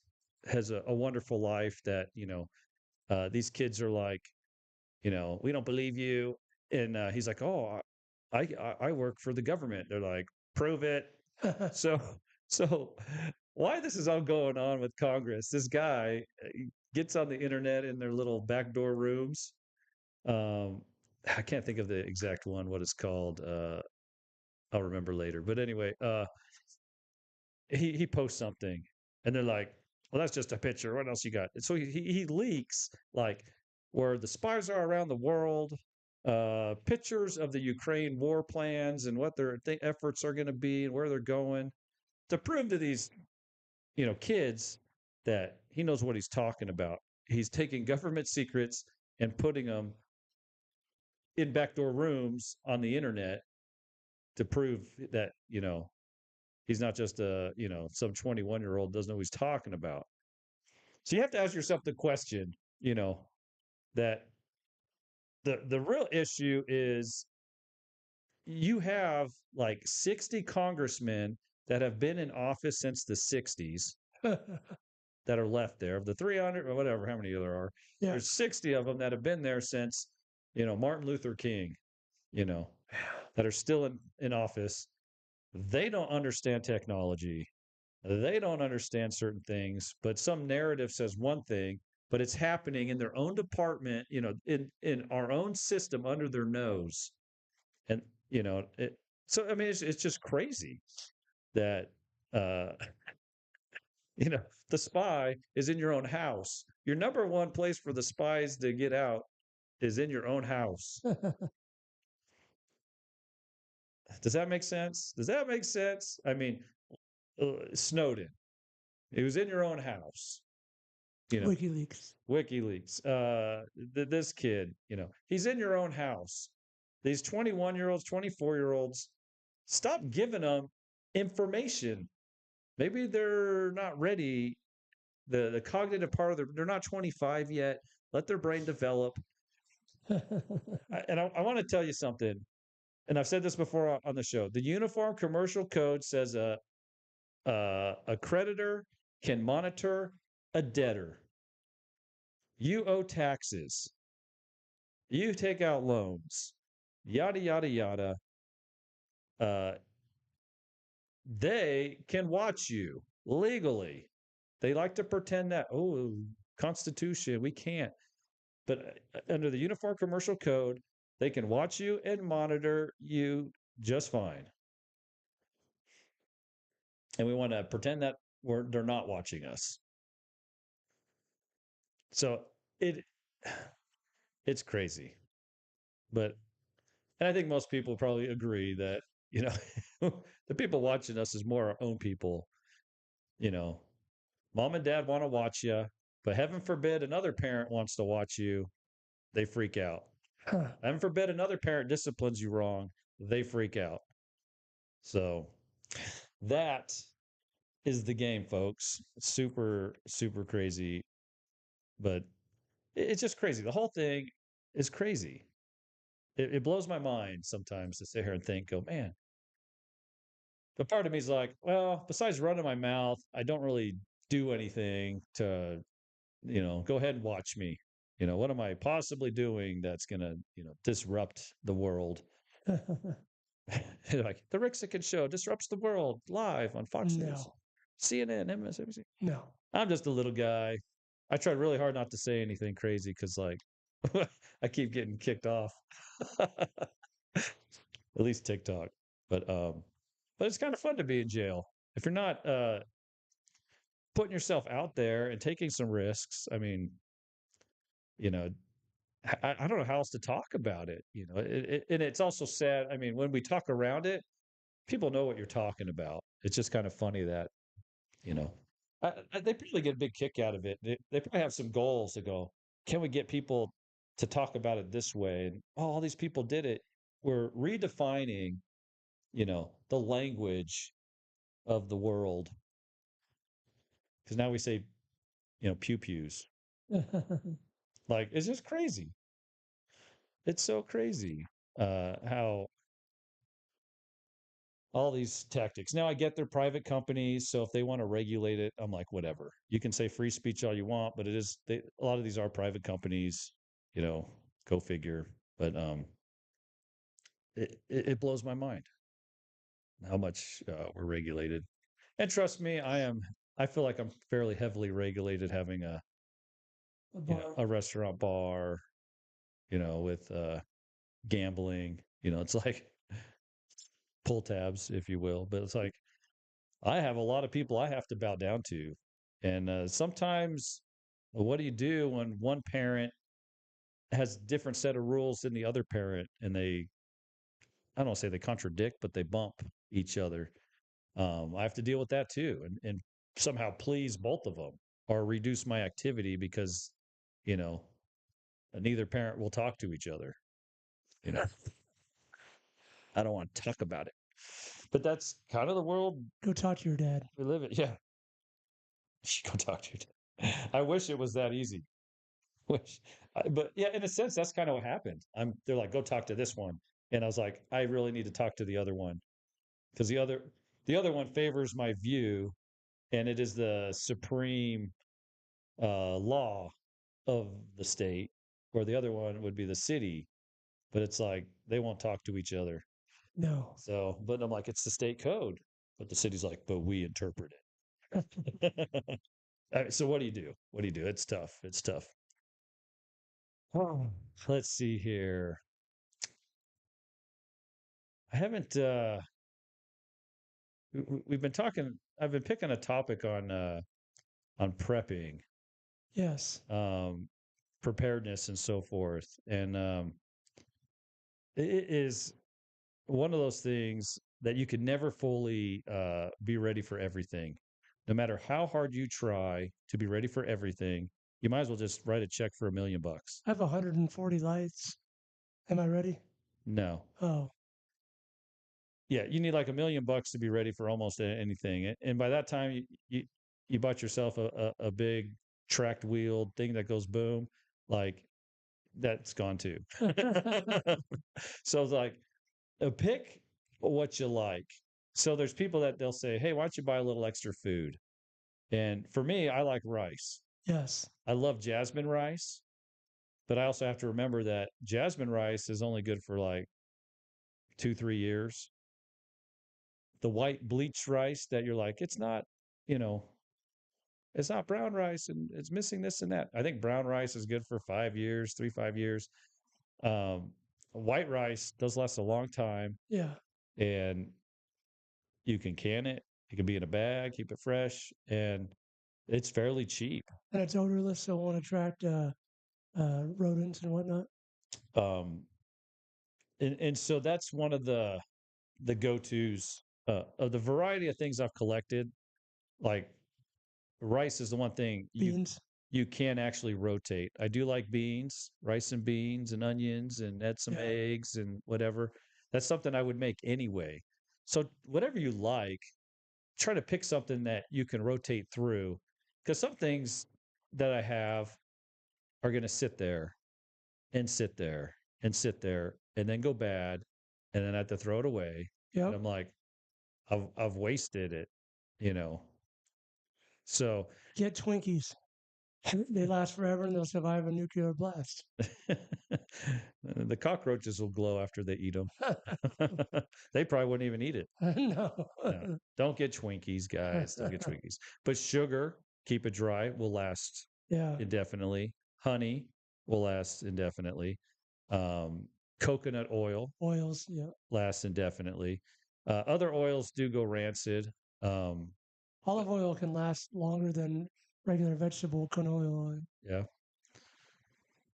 has a wonderful life that, these kids are like, we don't believe you. And he's like, oh, I work for the government. They're like, prove it. So, so why this is all going on with Congress? This guy gets on the internet in their little backdoor rooms. Um, I can't think of the exact one, what it's called. I'll remember later. But anyway, he posts something, and they're like, "Well, that's just a picture. What else you got?" And so he leaks like where the spies are around the world, pictures of the Ukraine war plans and what their efforts are going to be and where they're going to prove to these kids that he knows what he's talking about. He's taking government secrets and putting them in backdoor rooms on the internet to prove that he's not just some 21-year-old doesn't know what he's talking about. So you have to ask yourself the question, that the real issue is you have like 60 congressmen that have been in office since the 60s that are left there. Of the 300 or whatever, how many there are, Yeah. there's 60 of them that have been there since, Martin Luther King, that are still in office. They don't understand technology. They don't understand certain things, but some narrative says one thing, but it's happening in their own department, in our own system under their nose. And, so, I mean, it's just crazy that, uh, the spy is in your own house. Your number one place for the spies to get out is in your own house. Does that make sense? Does that make sense? I mean, Snowden, it was in your own house. WikiLeaks. WikiLeaks. This kid, he's in your own house. These 21-year-olds, 24-year-olds, stop giving them information. Maybe they're not ready. The cognitive part of they're not 25 yet. Let their brain develop. I want to tell you something, and I've said this before on the show. The Uniform Commercial Code says a creditor can monitor a debtor. You owe taxes. You take out loans. Yada yada yada. Uh, they can watch you legally. They like to pretend that, oh, Constitution, we can't. But under the Uniform Commercial Code, they can watch you and monitor you just fine. And we want to pretend that they're not watching us. So it it's crazy. But and I think most people probably agree that, you know, the people watching us is more our own people, you know. Mom and dad want to watch you, but heaven forbid another parent wants to watch you, they freak out. Huh. Heaven forbid another parent disciplines you wrong, they freak out. So that is the game, folks. Super, super crazy, but it's just crazy. The whole thing is crazy. It blows my mind sometimes to sit here and think, oh man. But part of me is like, well, besides running my mouth, I don't really do anything to, go ahead and watch me. What am I possibly doing that's going to, disrupt the world? Like the Rick Sickens show disrupts the world live on Fox News, No, CNN, MSNBC. no. I'm just a little guy. I try really hard not to say anything crazy because, like, I keep getting kicked off. At least TikTok. But it's kind of fun to be in jail if you're not putting yourself out there and taking some risks. I mean, you know, I don't know how else to talk about it. And it's also sad. I mean, when we talk around it, people know what you're talking about. It's just kind of funny that you know they probably get a big kick out of it. They probably have some goals to go. Can we get people to talk about it this way? And oh, all these people did it. We're redefining, the language of the world because now we say, pew pews. Like it's just crazy. It's so crazy how all these tactics. Now I get they're private companies, so if they want to regulate it, I'm like, whatever. You can say free speech all you want, but a lot of these are private companies. You know, go figure. But it blows my mind how much we're regulated. And trust me, I feel like I'm fairly heavily regulated having A bar. a restaurant bar, with gambling. It's like pull tabs, if you will. But it's like I have a lot of people I have to bow down to. And sometimes, what do you do when one parent has a different set of rules than the other parent and I don't say they contradict, but they bump each other? I have to deal with that too and somehow please both of them or reduce my activity because, you know, neither parent will talk to each other. You know, I don't want to talk about it. But that's kind of the world Go talk to your dad. we live in. Yeah. Go talk to your dad. I wish it was that easy. Which, but yeah, in a sense, that's kind of what happened. They're like, go talk to this one, and I was like, I really need to talk to the other one because the other one favors my view, and it is the supreme law of the state, where the other one would be the city. But it's like they won't talk to each other. No. So, but I'm like, it's the state code, but the city's like, but we interpret it. So what do you do? What do you do? It's tough. It's tough. Oh, let's see here. I haven't we've been talking I've been picking a topic on prepping, Yes. um preparedness and so forth. And it is one of those things that you can never fully be ready for everything. No matter how hard you try to be ready for everything, you might as well just write a check for $1 million. I have 140 lights. Am I ready? No. Oh, Yeah, you need like $1 million to be ready for almost anything. And by that time, you bought yourself a big tracked wheel thing that goes boom, like that's gone too. So it's like pick what you like. So there's people that they'll say, "Hey, why don't you buy a little extra food?" And for me, I like rice. yes. I love jasmine rice, but I also have to remember that jasmine rice is only good for like 2, 3 years. The white bleached rice that you're like, it's not, you know, it's not brown rice and it's missing this and that. I think brown rice is good for 5 years, 5 years. Um, white rice does last a long time, Yeah, and you can can it. It can be in a bag, keep it fresh, and it's fairly cheap. and it's odorless, so it won't attract rodents and whatnot. Um, and so that's one of the go-tos of the variety of things I've collected. Like rice is the one thing Beans. you can actually rotate. I do like beans, rice and beans and onions and add some Yeah, eggs and whatever. That's something I would make anyway. So whatever you like, try to pick something that you can rotate through because some things that I have are going to sit there and sit there and sit there and then go bad and then I have to throw it away. And yep. I'm like, I've wasted it, you know. So Get Twinkies. They last forever and they'll survive a nuclear blast. the cockroaches will glow after they eat them. They probably wouldn't even eat it. No. No, don't get Twinkies, guys. Don't get Twinkies. But sugar, keep it dry, will last Yeah. indefinitely. Honey will last indefinitely. Um, coconut oil Oils. Yeah. lasts indefinitely. Other oils do go rancid. Um, Olive oil can last longer than regular vegetable canola oil. yeah.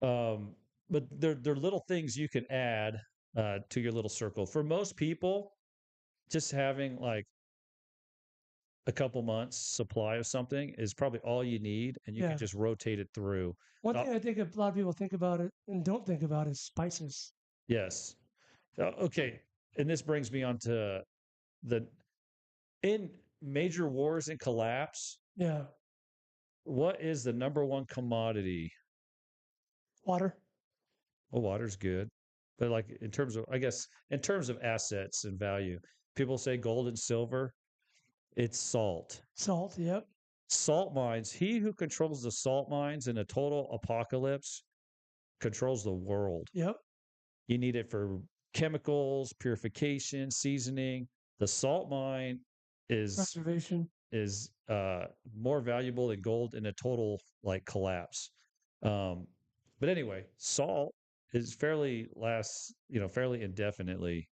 Um, but they're little things you can add to your little circle. For most people, just having like a couple months supply of something is probably all you need, and you can Yeah. just rotate it through. One Uh, thing I think a lot of people think about it and don't think about is spices. yes. Okay. And this brings me on to the in major wars and collapse. Yeah. What is the number one commodity? Water. Well, water's good, but like in terms of, I guess, in terms of assets and value, people say gold and silver. It's salt. Salt. Yep. Salt mines. He who controls the salt mines in a total apocalypse controls the world. Yep. You need it for chemicals, purification, seasoning. The salt mine is Preservation. is more valuable than gold in a total like collapse. Um, but anyway, salt is fairly lasts, fairly indefinitely.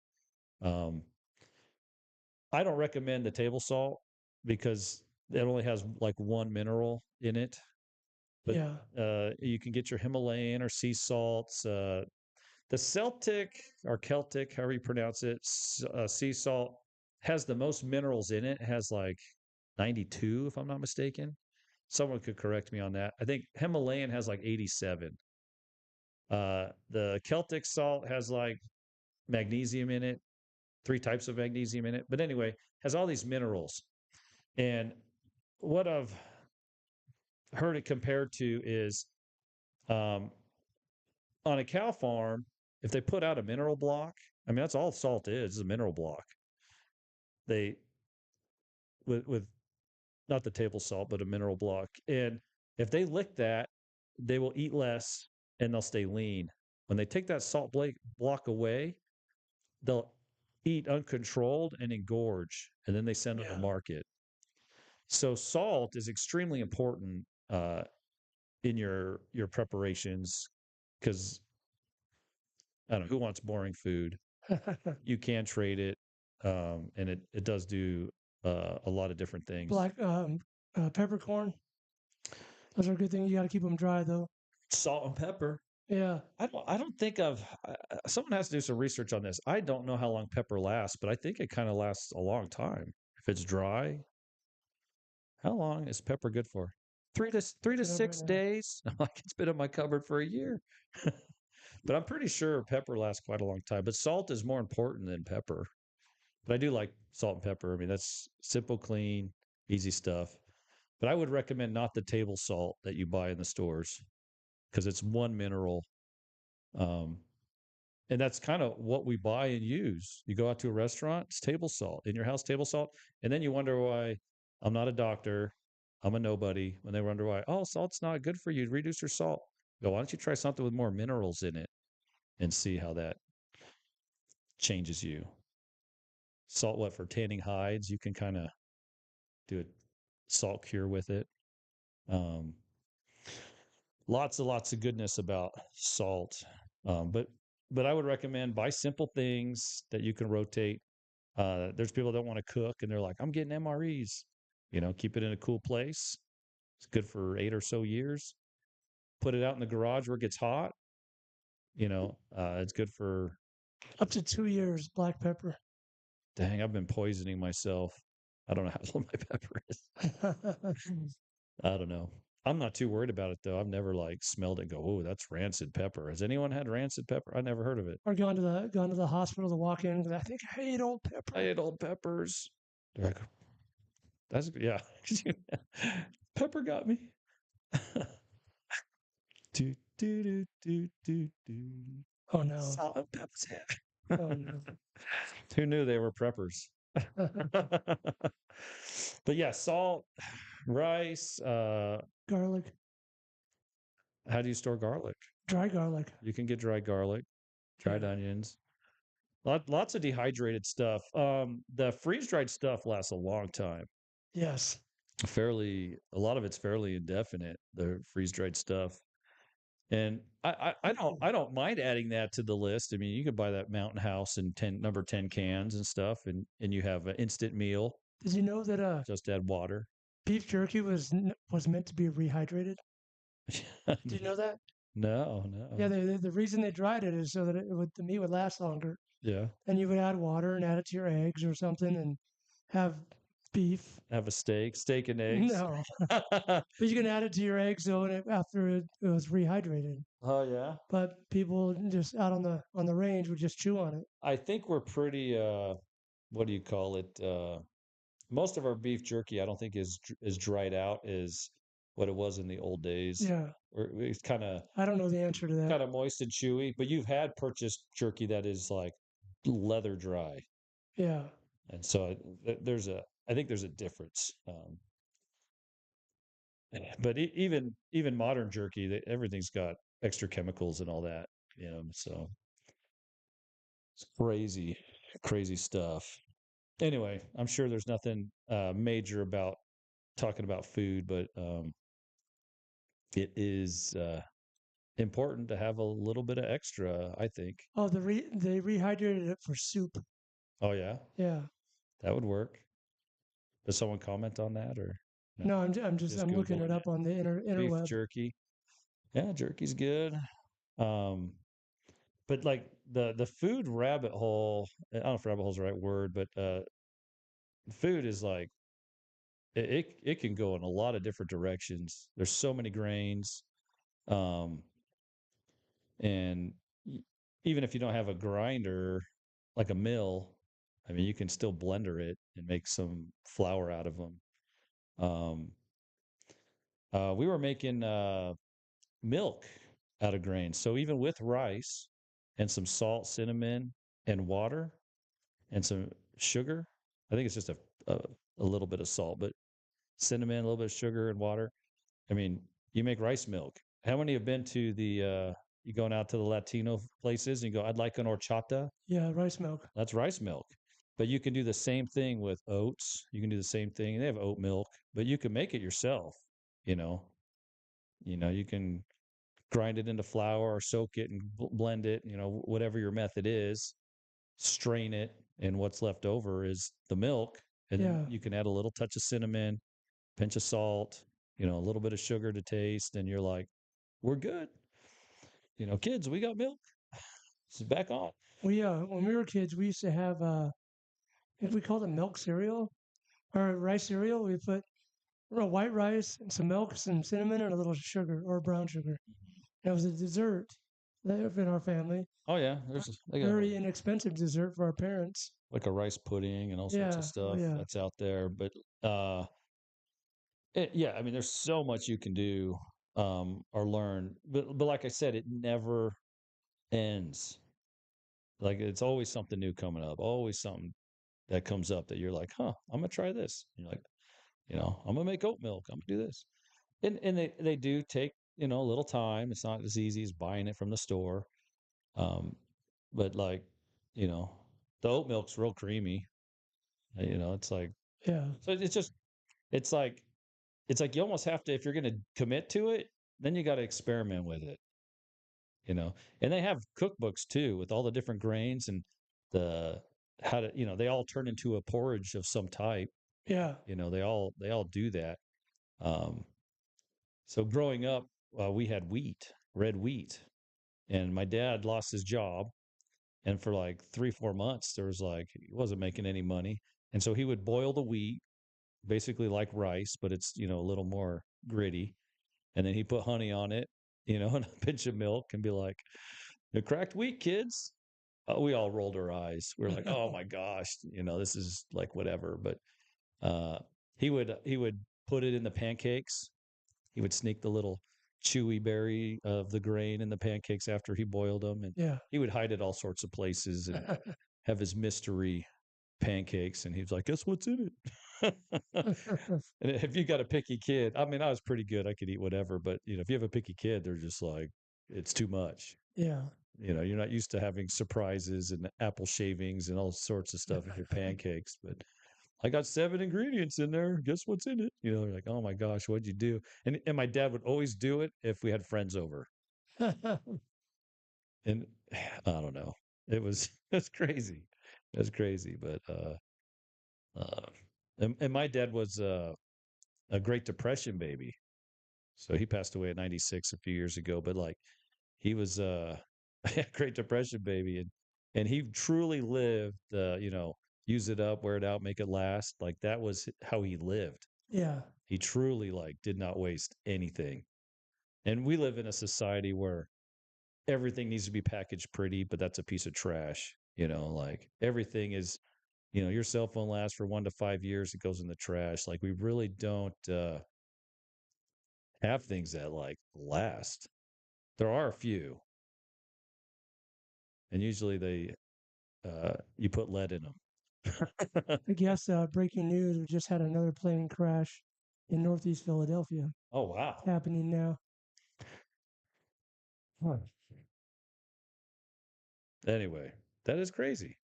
Um, I don't recommend the table salt because it only has like one mineral in it. But Yeah. you can get your Himalayan or sea salts. The Celtic or Celtic, however you pronounce it, sea salt has the most minerals in it. It has like 92, if I'm not mistaken. Someone could correct me on that. I think Himalayan has like 87. The Celtic salt has like magnesium in it, three types of magnesium in it. But anyway, has all these minerals. And what I've heard it compared to is um, on a cow farm, if they put out a mineral block, I mean, that's all salt is a mineral block. They, with not the table salt, but a mineral block. And if they lick that, they will eat less and they'll stay lean. When they take that salt block away, they'll eat uncontrolled and engorge, and then they send them to Yeah. market. So salt is extremely important in your preparations because I don't know who wants boring food. You can trade it, and it does do a lot of different things. Black peppercorn. Those are a good thing. You got to keep them dry though. Salt and pepper. Yeah. I don't think of someone has to do some research on this. I don't know how long pepper lasts, but I think it kind of lasts a long time. If it's dry, how long is pepper good for? Three to Looking it up right six now. days. Like it's been in my cupboard for a year. But I'm pretty sure pepper lasts quite a long time. But salt is more important than pepper. But I do like salt and pepper. I mean, that's simple, clean, easy stuff. But I would recommend not the table salt that you buy in the stores because it's one mineral. Um, and that's kind of what we buy and use. You go out to a restaurant, it's table salt. In your house, table salt. And then you wonder why I'm not a doctor. I'm a nobody. When they wonder why, oh, salt's not good for you. Reduce your salt. Go, why don't you try something with more minerals in it and see how that changes you? Salt, what, for tanning hides? You can kind of do a salt cure with it. Um, lots of goodness about salt. But I would recommend buy simple things that you can rotate. There's people that want to cook and they're like, I'm getting MREs. Keep it in a cool place. It's good for 8 or so years. Put it out in the garage where it gets hot. It's good for. Up to 2 years, black pepper. Dang, I've been poisoning myself. I don't know how old my pepper is. I don't know. I'm not too worried about it though. I've never like smelled it and go, oh, that's rancid pepper. Has anyone had rancid pepper? I never heard of it. Or gone to the hospital to walk in. I think I ate old I pepper. ate old peppers. They're like, that's yeah. Pepper got me. do do do do do do. Oh no. Salt and pepper's head. Oh no. Who knew they were preppers? But yeah, salt, rice. Garlic, How do you store garlic? dry garlic. You can get dry garlic, dried Yeah. onions. Lots of dehydrated stuff. The freeze dried stuff lasts a long time. Yes. A lot of it's fairly indefinite. The freeze dried stuff, and I don't mind adding that to the list. I mean, you could buy that Mountain House in number 10 cans and stuff, and you have an instant meal. Did you know that Just add water. beef jerky was meant to be rehydrated? Did you know that? No, Yeah, no, the reason they dried it is so that the meat would last longer. yeah. And you would add water and add it to your eggs or something and have beef. Have a steak and eggs. No, but you can add it to your eggs though, and after it was rehydrated. Oh yeah. But people just out on the range would just chew on it. I think we're pretty what do you call it? Most of our beef jerky I don't think is dried out as what it was in the old days. Yeah, Or it's I don't know the answer to that. kind of moist and chewy, but you've had purchased jerky that is like leather dry. Yeah, And so I think there's a difference. But even modern jerky, everything's got extra chemicals and all that, so it's crazy stuff. Anyway, I'm sure there's nothing major about talking about food, but it is important to have a little bit of extra, I think. oh, they rehydrated it for soup. Oh yeah, Yeah. that would work. Does someone comment on that or no? No, I'm just Just I'm looking it Googling up it. on the Beef interweb. jerky. Yeah, jerky's good. Um, but like the food rabbit hole, I don't know if rabbit hole is the right word, but food is like it can go in a lot of different directions. There's so many grains. Um, and even if you don't have a grinder like a mill, I mean, you can still blender it and make some flour out of them. Um, we were making milk out of grains. So even with rice and some salt, cinnamon, and water and some sugar, I think it's just a little bit of salt, but cinnamon, a little bit of sugar and water. I mean, you make rice milk. How many have been to you going out to the Latino places and you go, I'd like an horchata? Yeah, rice milk. That's rice milk. But you can do the same thing with oats. You can do the same thing. They have oat milk, but you can make it yourself. You know, you can grind it into flour or soak it and blend it, whatever your method is, strain it, and what's left over is the milk. And then Yeah, you can add a little touch of cinnamon, pinch of salt, a little bit of sugar to taste, and you're like, we're good. Kids, we got milk. It's back on. we when we were kids, we used to have if we called it milk cereal or rice cereal, we put white rice and some milk, some cinnamon, and a little sugar or brown sugar. And it was a dessert in our family. Oh yeah, they got Very inexpensive dessert for our parents. like a rice pudding and all sorts of Yeah, oh stuff yeah, that's out there. But yeah, I mean, there's so much you can do or learn. But like I said, it never ends. Like it's always something new coming up. Always something that comes up that you're like, huh, I'm gonna try this. And you're like, I'm gonna make oat milk. I'm gonna do this. And they do take a little time. It's not as easy as buying it from the store. Um, but like you know, the oat milk's real creamy. It's like yeah. so it's just it's like it's like you almost have to, if you're going to commit to it, then you got to experiment with it, you know. And they have cookbooks too with all the different grains and the how to, they all turn into a porridge of some type. Yeah. They all do that. Um, so growing up, we had wheat, red wheat, and my dad lost his job, and for like 3 4 months there was like he wasn't making any money, and so he would boil the wheat basically like rice, but it's a little more gritty, and then he put honey on it, and a pinch of milk, and be like, "The cracked wheat, kids." We all rolled our eyes. We were like, "Oh my gosh, this is like whatever." But uh, he would put it in the pancakes. He would sneak the little chewy berry of the grain in the pancakes after he boiled them, and Yeah. he would hide it all sorts of places and have his mystery pancakes. And he was like, "Guess what's in it?" And if you got a picky kid, I mean, I was pretty good. I could eat whatever, but if you have a picky kid, they're just like, it's too much. Yeah. You're not used to having surprises and apple shavings and all sorts of stuff in your pancakes. But I got 7 ingredients in there. Guess what's in it? They're like, oh my gosh, what'd you do? And my dad would always do it if we had friends over. And I don't know. It was it's crazy. It's crazy. But and my dad was a Great Depression baby. So he passed away at 96 a few years ago, but like he was a Great Depression baby, and he truly lived use it up, wear it out, make it last. Like that was how he lived. Yeah. He truly like did not waste anything. And we live in a society where everything needs to be packaged pretty, but that's a piece of trash. Like everything is, your cell phone lasts for 1 to 5 years, it goes in the trash. Like we really don't have things that like last. There are a few, and usually they you put lead in them. I guess breaking news: we just had another plane crash in Northeast Philadelphia. Oh wow. It's happening now. Huh. Anyway, that is crazy.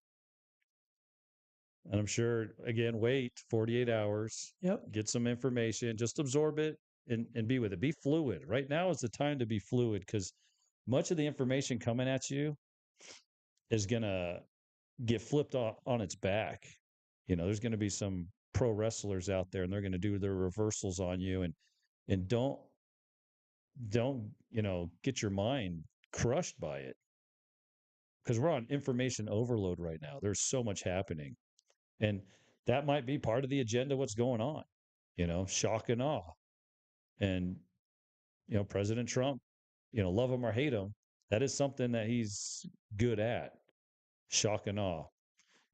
And I'm sure again, wait 48 hours, Yep. get some information, just absorb it and be with it. Be fluid. Right now is the time to be fluid because much of the information coming at you is gonna get flipped on its back. There's gonna be some pro wrestlers out there and they're gonna do their reversals on you, and don't get your mind crushed by it, because we're on information overload right now. There's so much happening, and that might be part of the agenda. What's going on? Shock and awe. And President Trump, love him or hate him, that is something that he's good at. Shock and awe.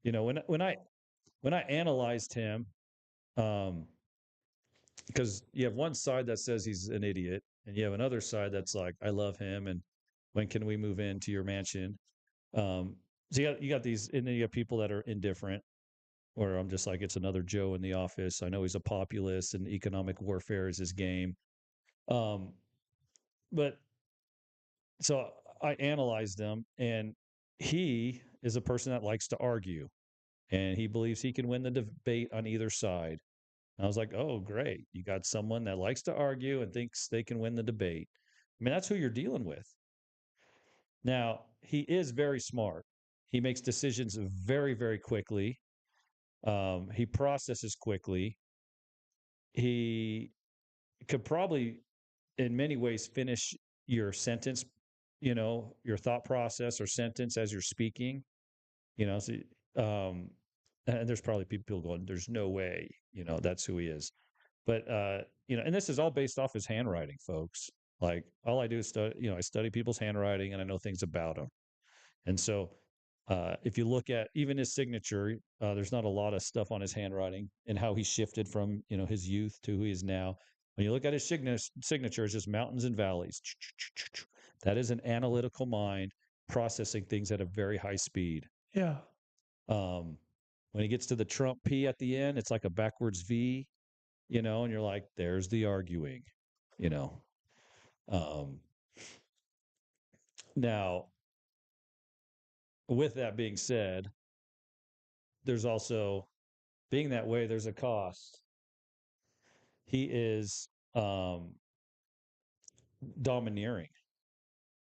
When I analyzed him, um because you have one side that says he's an idiot, and you have another side that's like, I love him, and when can we move into your mansion? So you got these, and then you got people that are indifferent, where I'm just like, it's another Joe in the office. I know he's a populist, and economic warfare is his game. Um, but so I analyzed them, and he is a person that likes to argue, and he believes he can win the debate on either side. And I was like, oh, great. You got someone that likes to argue and thinks they can win the debate. I mean, that's who you're dealing with. Now, he is very smart. He makes decisions very, very quickly. He processes quickly. He could probably, in many ways, finish your sentence, your thought process or sentence as you're speaking. So, um, and there's probably people going, "There's no way," that's who he is. But and this is all based off his handwriting, folks. Like all I do is study, I study people's handwriting and I know things about them. And so if you look at even his signature, there's not a lot of stuff on his handwriting and how he shifted from his youth to who he is now. When you look at his signature, it's just mountains and valleys. That is an analytical mind processing things at a very high speed. Yeah. Um, when he gets to the Trump P at the end, it's like a backwards V, and you're like, there's the arguing, you know. Um, Now, with that being said, there's also being that way, there's a cost. He is domineering.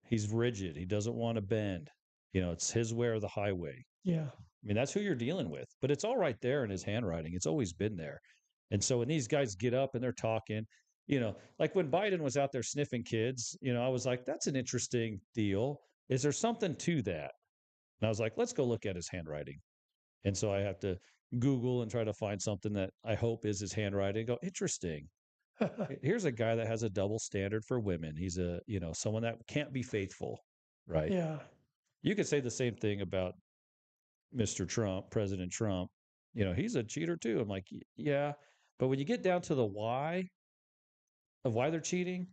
He's rigid. He doesn't want to bend. It's his way or the highway. Yeah. I mean, that's who you're dealing with. But it's all right there in his handwriting. It's always been there. And so when these guys get up and they're talking, like when Biden was out there sniffing kids, I was like, that's an interesting deal. Is there something to that? And I was like, let's go look at his handwriting. And so I have to Google and try to find something that I hope is his handwriting. Go, interesting. Here's a guy that has a double standard for women. He's someone that can't be faithful, right? Yeah. You could say the same thing about Mr. Trump, President Trump. He's a cheater too. I'm like, yeah. But when you get down to the why of why they're cheating,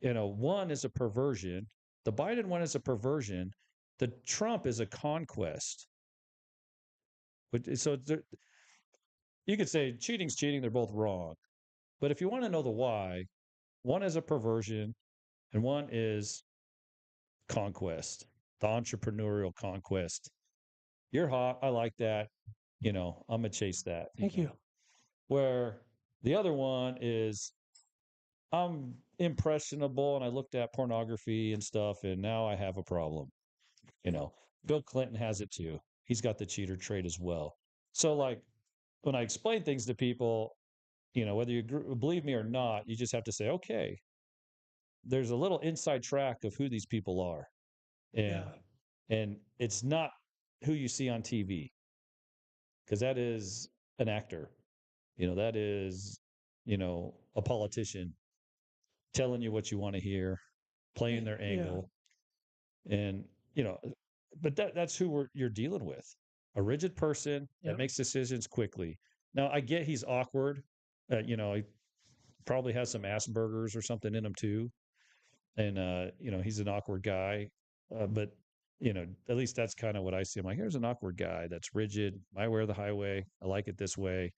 one is a perversion. The Biden one is a perversion. The Trump is a conquest. So you could say cheating's cheating. They're both wrong. But if you want to know the why, one is a perversion and one is conquest, the entrepreneurial conquest. You're hot. I like that. I'm going to chase that. Thank you. Where the other one is I'm impressionable and I looked at pornography and stuff and now I have a problem. You know, Bill Clinton has it too. He's got the cheater trait as well. So, like, when I explain things to people, whether you believe me or not, you just have to say, okay, there's a little inside track of who these people are. And, Yeah. and it's not who you see on TV because that is an actor. That is, a politician telling you what you want to hear, playing their Yeah. angle. And, but that's who you're dealing with. A rigid person that Yep. makes decisions quickly. Now, I get he's awkward. He probably has some Asperger's or something in him too. And, he's an awkward guy. But, at least that's kind of what I see. I'm like, here's an awkward guy that's rigid. My way or the highway. I like it this way.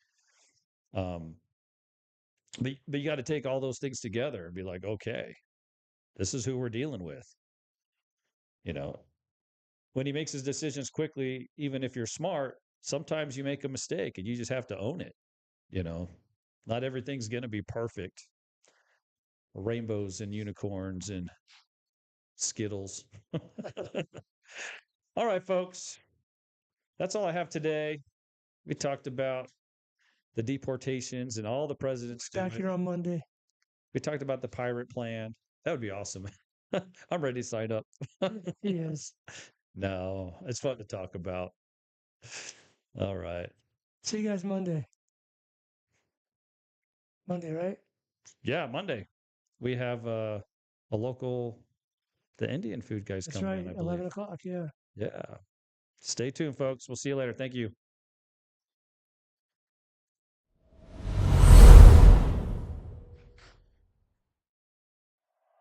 Um, but you got to take all those things together and be like, okay, this is who we're dealing with. You know, when he makes his decisions quickly, even if you're smart, sometimes you make a mistake and you just have to own it. You know, not everything's going to be perfect. Rainbows and unicorns and Skittles. All right, folks. That's all I have today. We talked about the deportations and all the presidents do Back it. here on Monday. We talked about the pirate plan. That would be awesome. I'm ready to sign up. He is. No, it's fun to talk about. All right. See you guys Monday. Monday, right? Yeah, Monday. We have a local, the Indian food guys That's coming right. in, I believe. 11 o'clock. Yeah. Yeah. Stay tuned, folks. We'll see you later. Thank you.